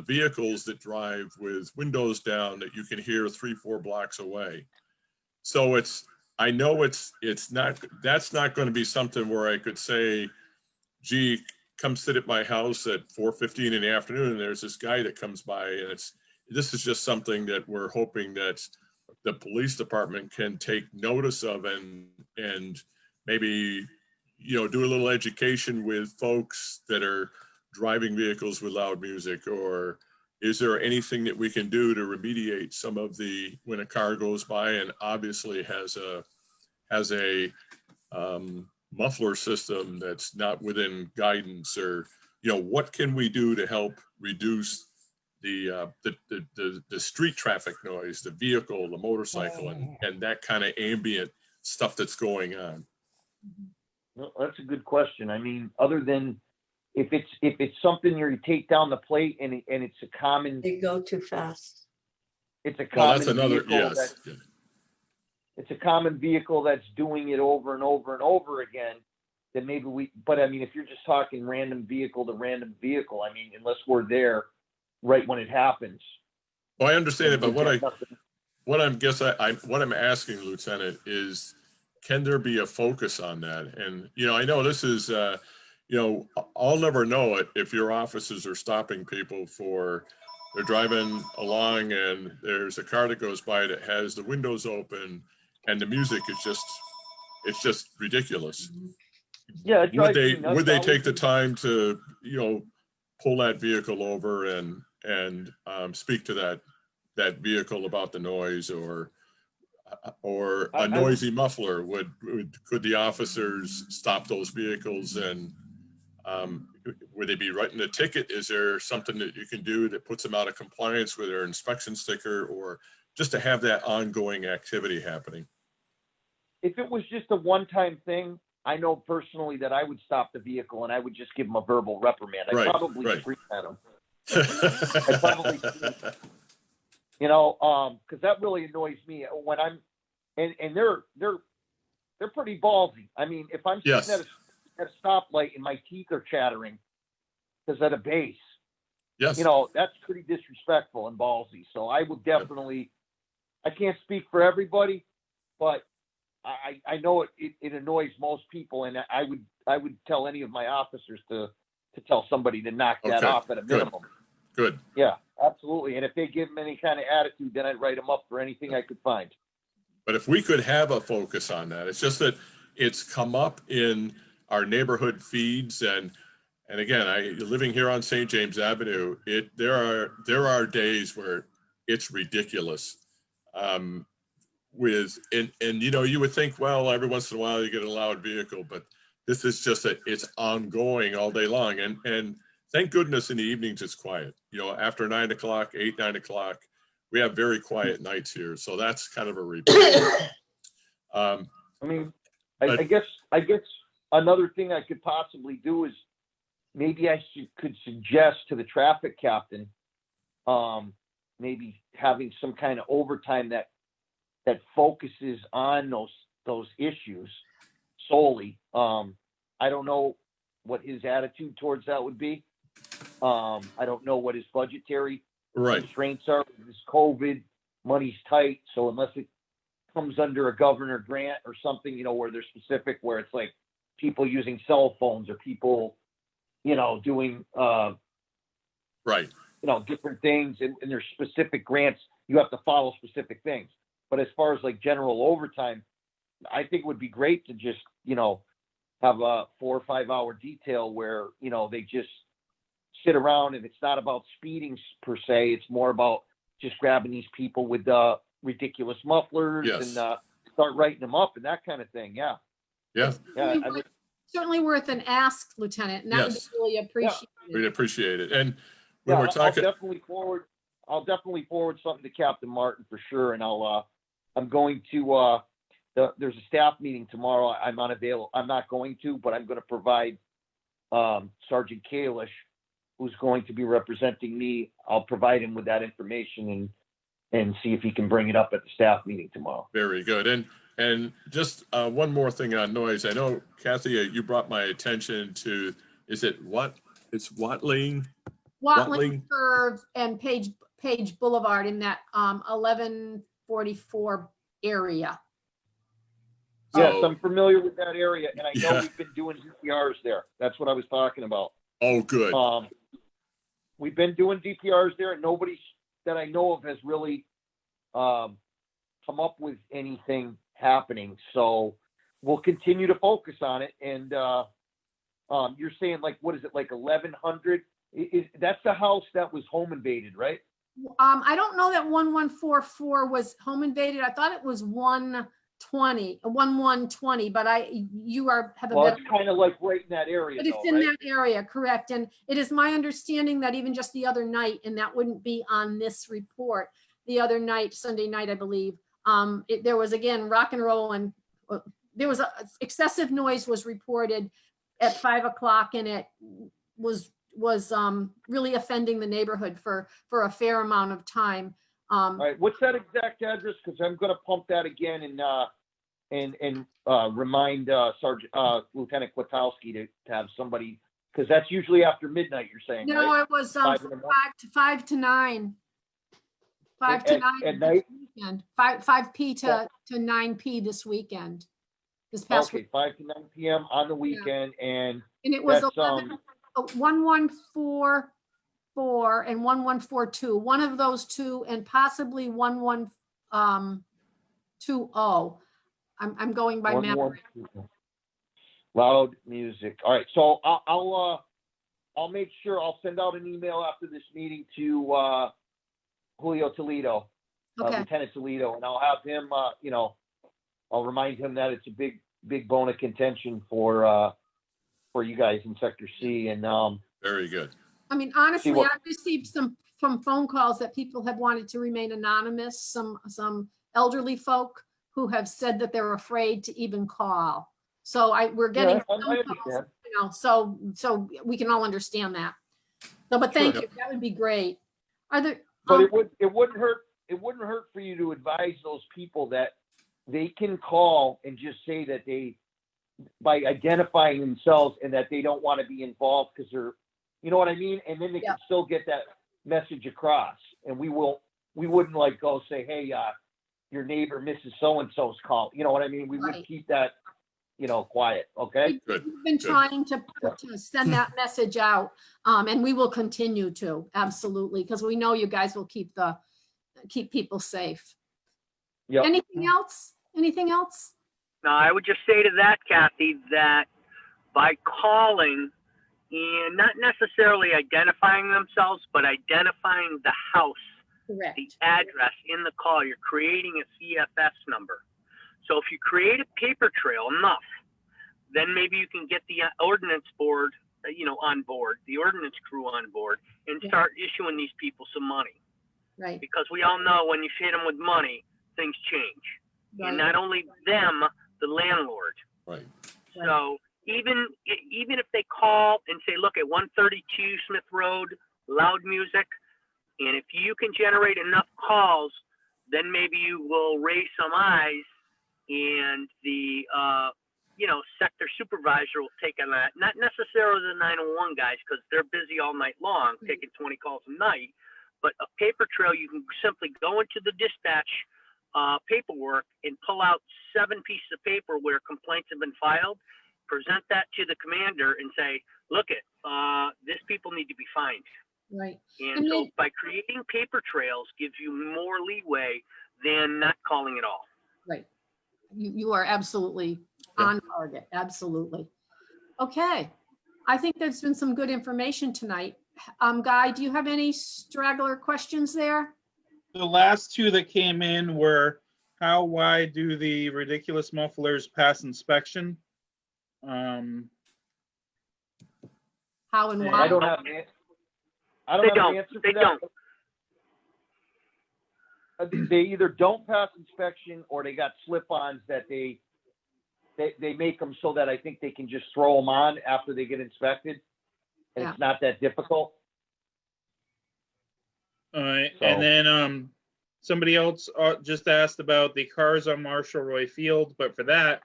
vehicles that drive with windows down that you can hear 3-4 blocks away. So I know that's not going to be something where I could say, gee, come sit at my house at 4:15 in the afternoon and there's this guy that comes by, and this is just something that we're hoping that the police department can take notice of and maybe do a little education with folks that are driving vehicles with loud music. Or is there anything that we can do to remediate some of when a car goes by and obviously has a muffler system that's not within guidance, or what can we do to help reduce the street traffic noise, the vehicle, the motorcycle, and that kind of ambient stuff that's going on? Well, that's a good question. I mean, other than if it's something you take down the plate and it's a common, They go too fast. it's a common That's another, vehicle yes. it's a common vehicle that's doing it over and over and over again, then maybe but I mean, if you're just talking random vehicle to random vehicle, I mean, unless we're there right when it happens. Well, I understand it, but what I'm asking, Lieutenant, is can there be a focus on that? And, I know this is, I'll never know it if your officers are stopping people they're driving along and there's a car that goes by that has the windows open and the music is just ridiculous. Yeah. Would they take the time to, pull that vehicle over and speak to that vehicle about the noise, or a noisy muffler? Could the officers stop those vehicles and would they be writing a ticket? Is there something that you can do that puts them out of compliance with their inspection sticker, or just to have that ongoing activity happening? If it was just a one-time thing, I know personally that I would stop the vehicle and I would just give them a verbal reprimand. I'd probably scream at them. I'd probably scream, because that really annoys me when I'm, and they're they're pretty ballsy. I mean, if I'm Yes. sitting at a stoplight and my teeth are chattering because at a base, Yes. you know, that's pretty disrespectful and ballsy. So I would definitely, I can't speak for everybody, but I know it annoys most people, and I would tell any of my officers to tell somebody to knock that Okay, off at a good. minimum. Good. Yeah, absolutely. And if they give them any kind of attitude, then I'd write them up for anything I could find. But if we could have a focus on that, it's just that it's come up in our neighborhood feeds, and again, living here on St. James Avenue, there are days where it's ridiculous. And you know, you would think, well, every once in a while you get a loud vehicle, but this is just it's ongoing all day long. And thank goodness in the evenings it's quiet. You know, after 9 o'clock, 8, 9 o'clock, we have very quiet nights here. So that's kind of a reprieve. I mean, I guess another thing I could possibly do is maybe could suggest to the traffic captain, maybe having some kind of overtime that focuses on those issues solely. I don't know what his attitude towards that would be. I don't know what his budgetary constraints are. This COVID, money's tight, so unless it comes under a governor grant or something, you know, where they're specific, where it's like people using cell phones or people, you know, doing you know, different things, and there's specific grants, you have to follow specific things. But as far as like general overtime, I think it would be great to just, you know, have a 4 or 5 hour detail where, you know, they just sit around, and it's not about speeding per se. It's more about just grabbing these people with ridiculous mufflers and start writing them up and that kind of thing. Yeah. Yeah. Certainly worth an ask, Lieutenant, and that would be really appreciated. We'd appreciate it. And when we're talking, I'll definitely forward something to Captain Martin for sure. And I'm going to, there's a staff meeting tomorrow. I'm unavailable. I'm not going to, but I'm going to provide Sergeant Kalish, who's going to be representing me. I'll provide him with that information and see if he can bring it up at the staff meeting tomorrow. Very good. And just one more thing on noise. I know, Kathy, you brought my attention to, is it what? It's Watling Curve and Page Boulevard in that 1144 area. Yes, I'm familiar with that area, and I know we've been doing DPRs there. That's what I was talking about. Oh, good. We've been doing DPRs there, and nobody that I know of has really come up with anything happening. So we'll continue to focus on it. And you're saying, like, what is it, like 1100? That's the house that was home invaded, right? I don't know that 1144 was home invaded. I thought it was 1120, but have a better. It's kind of like right in that area. But it's in that area, correct? And it is my understanding that even just the other night, and that wouldn't be on this report, the other night, Sunday night, I believe, there was again rock and roll, and there was excessive noise was reported at 5 o'clock, and it was really offending the neighborhood for a fair amount of time. All right, what's that exact address? Because I'm going to pump that again and remind Lieutenant Kwiatkowski to have somebody, because that's usually after midnight. You're saying? No, right? it was 5 to 9. 5 to 9 at night. Weekend. 5p to 9p this weekend. This past week. 5 to 9 p.m. on the weekend, and it was 1144 and 1142. One of those two, and possibly 1120. I'm going by memory. Loud music. All right, so I'll make sure I'll send out an email after this meeting to Julio Toledo, Lieutenant Toledo, and I'll have him. I'll remind him that it's a big bone of contention for you guys in Sector C. And very good. I mean, honestly, I've received some phone calls that people have wanted to remain anonymous. Some elderly folk who have said that they're afraid to even call. So we're getting phone calls, so we can all understand that. So, but thank you. That would be great. Are there? But it wouldn't hurt. It wouldn't hurt for you to advise those people that they can call and just say that by identifying themselves and that they don't want to be involved because they're, you know what I mean? And then they can still get that message across. And we wouldn't like go say, hey, your neighbor, Mrs. So-and-so's call. You know what I mean? We would keep that, quiet. Okay. Good. We've been trying to send that message out, and we will continue to, absolutely, because we know you guys will keep people safe. Yep. Anything else? Anything else? Now, I would just say to that, Kathy, that by calling and not necessarily identifying themselves, but identifying the house, Correct. the address in the call, you're creating a CFS number. So if you create a paper trail enough, then maybe you can get the ordinance board, on board, the ordinance crew on board, and start issuing these people some money. Right. Because we all know when you hit them with money, things change. Right. And not only them, the landlord. Right. So even if they call and say, look, at 132 Smith Road, loud music, and if you can generate enough calls, then maybe you will raise some eyes, and the sector supervisor will take on that. Not necessarily the 911 guys, because they're busy all night long, taking 20 calls a night, but a paper trail, you can simply go into the dispatch paperwork and pull out 7 pieces of paper where complaints have been filed, present that to the commander and say, look, these people need to be fined. Right. And so by creating paper trails gives you more leeway than not calling at all. Right. You are absolutely on target. Absolutely. Okay. I think there's been some good information tonight. Guy, do you have any straggler questions there? The last two that came in were, how wide do the ridiculous mufflers pass inspection? How and I why? don't have an answer. They don't. They either don't pass inspection or they got slip-ons that they make them so that I think they can just throw them on after they get inspected. And it's not that difficult. All right. So- And then somebody else just asked about the cars on Marshall Roy Field, but for that,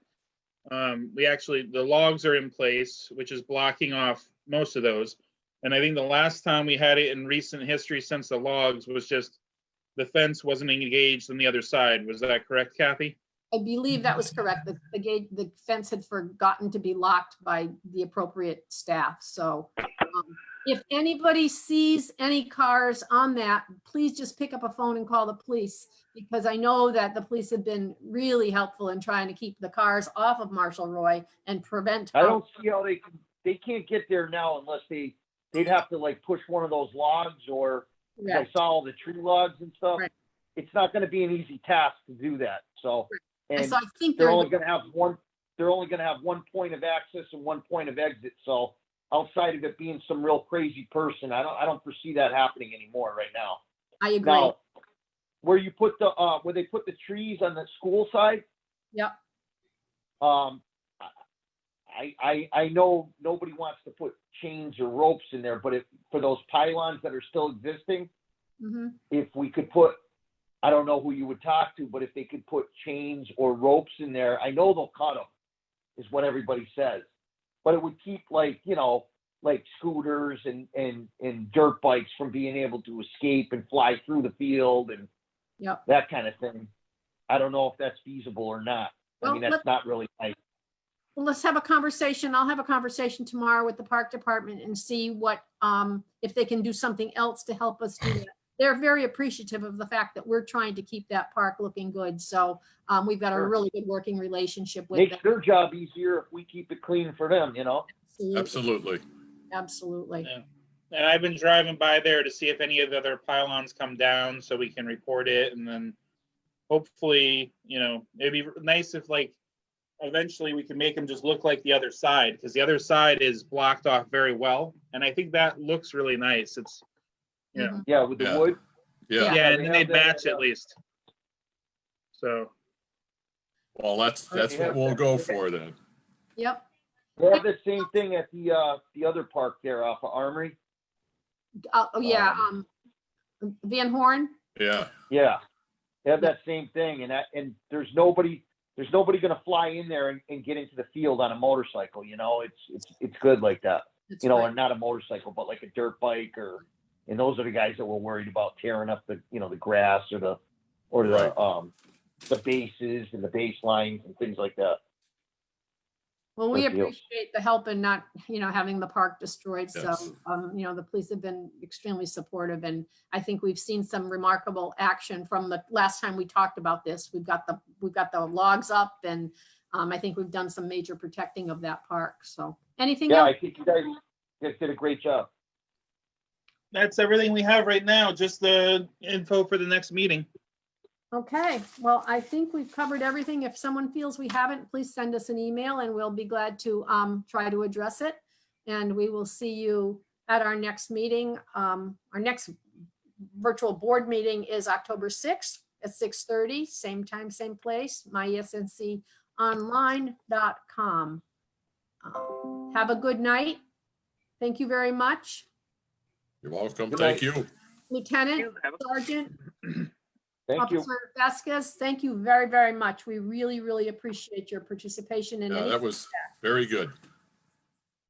the logs are in place, which is blocking off most of those. And I think the last time we had it in recent history since the logs was just the fence wasn't engaged on the other side. Was that correct, Kathy? I believe that was correct. The fence had forgotten to be locked by the appropriate staff. So if anybody sees any cars on that, please just pick up a phone and call the police, because I know that the police have been really helpful in trying to keep the cars off of Marshall Roy and prevent. I don't see how they can't get there now unless they'd have to like push one of those logs or I saw all the tree logs and stuff. Right. It's not going to be an easy task to do that. So, and so I think they're only going to have one point of access and one point of exit. So outside of it being some real crazy person, I don't foresee that happening anymore right now. I agree. Now, where they put the trees on the school side. Yep. I know nobody wants to put chains or ropes in there, but for those pylons that are still existing, if we could put, I don't know who you would talk to, but if they could put chains or ropes in there, I know they'll cut them, is what everybody says. But it would keep like scooters and dirt bikes from being able to escape and fly through the field and that kind of thing. I don't know if that's feasible or not. Well, I mean, that's not really nice. Well, let's have a conversation. I'll have a conversation tomorrow with the park department and see what, if they can do something else to help us do that. They're very appreciative of the fact that we're trying to keep that park looking good. So we've got a really good working relationship with them. Makes their job easier if we keep it clean for them, Absolutely. Absolutely. Yeah. And I've been driving by there to see if any of the other pylons come down so we can report it. And then hopefully, it'd be nice if eventually we can make them just look like the other side, because the other side is blocked off very well. And I think that looks really nice. It's, Yeah, with the wood. Yeah. Yeah, and then they'd match at least. So. Well, that's what we'll go for then. Yep. They have the same thing at the other park there off of Armory. Van Horn. Yeah. Yeah, they have that same thing, and there's nobody. there's nobody going to fly in there and get into the field on a motorcycle. You know, it's good like that. That's You know, right. and not a motorcycle, but like a dirt bike and those are the guys that were worried about tearing up the, you know, the grass or Right. the bases and the baselines and things like that. Well, we Good deal. appreciate the help in not, having the park destroyed. So, Yes. the police have been extremely supportive, and I think we've seen some remarkable action from the last time we talked about this. We've got the logs up, and I think we've done some major protecting of that park. So, anything Yeah, else? I think you guys did a great job. That's everything we have right now, just the info for the next meeting. Okay, well, I think we've covered everything. If someone feels we haven't, please send us an email and we'll be glad to try to address it. And we will see you at our next meeting. Our next virtual board meeting is October 6th at 6:30, same time, same place, myesnconline.com. Have a good night. Thank you very much. You're welcome. Good Thank night. you. Lieutenant, Have a- Sergeant, Thank you. Officer Vasquez, thank you very, very much. We really, really appreciate your participation in Yeah, any. that was very good.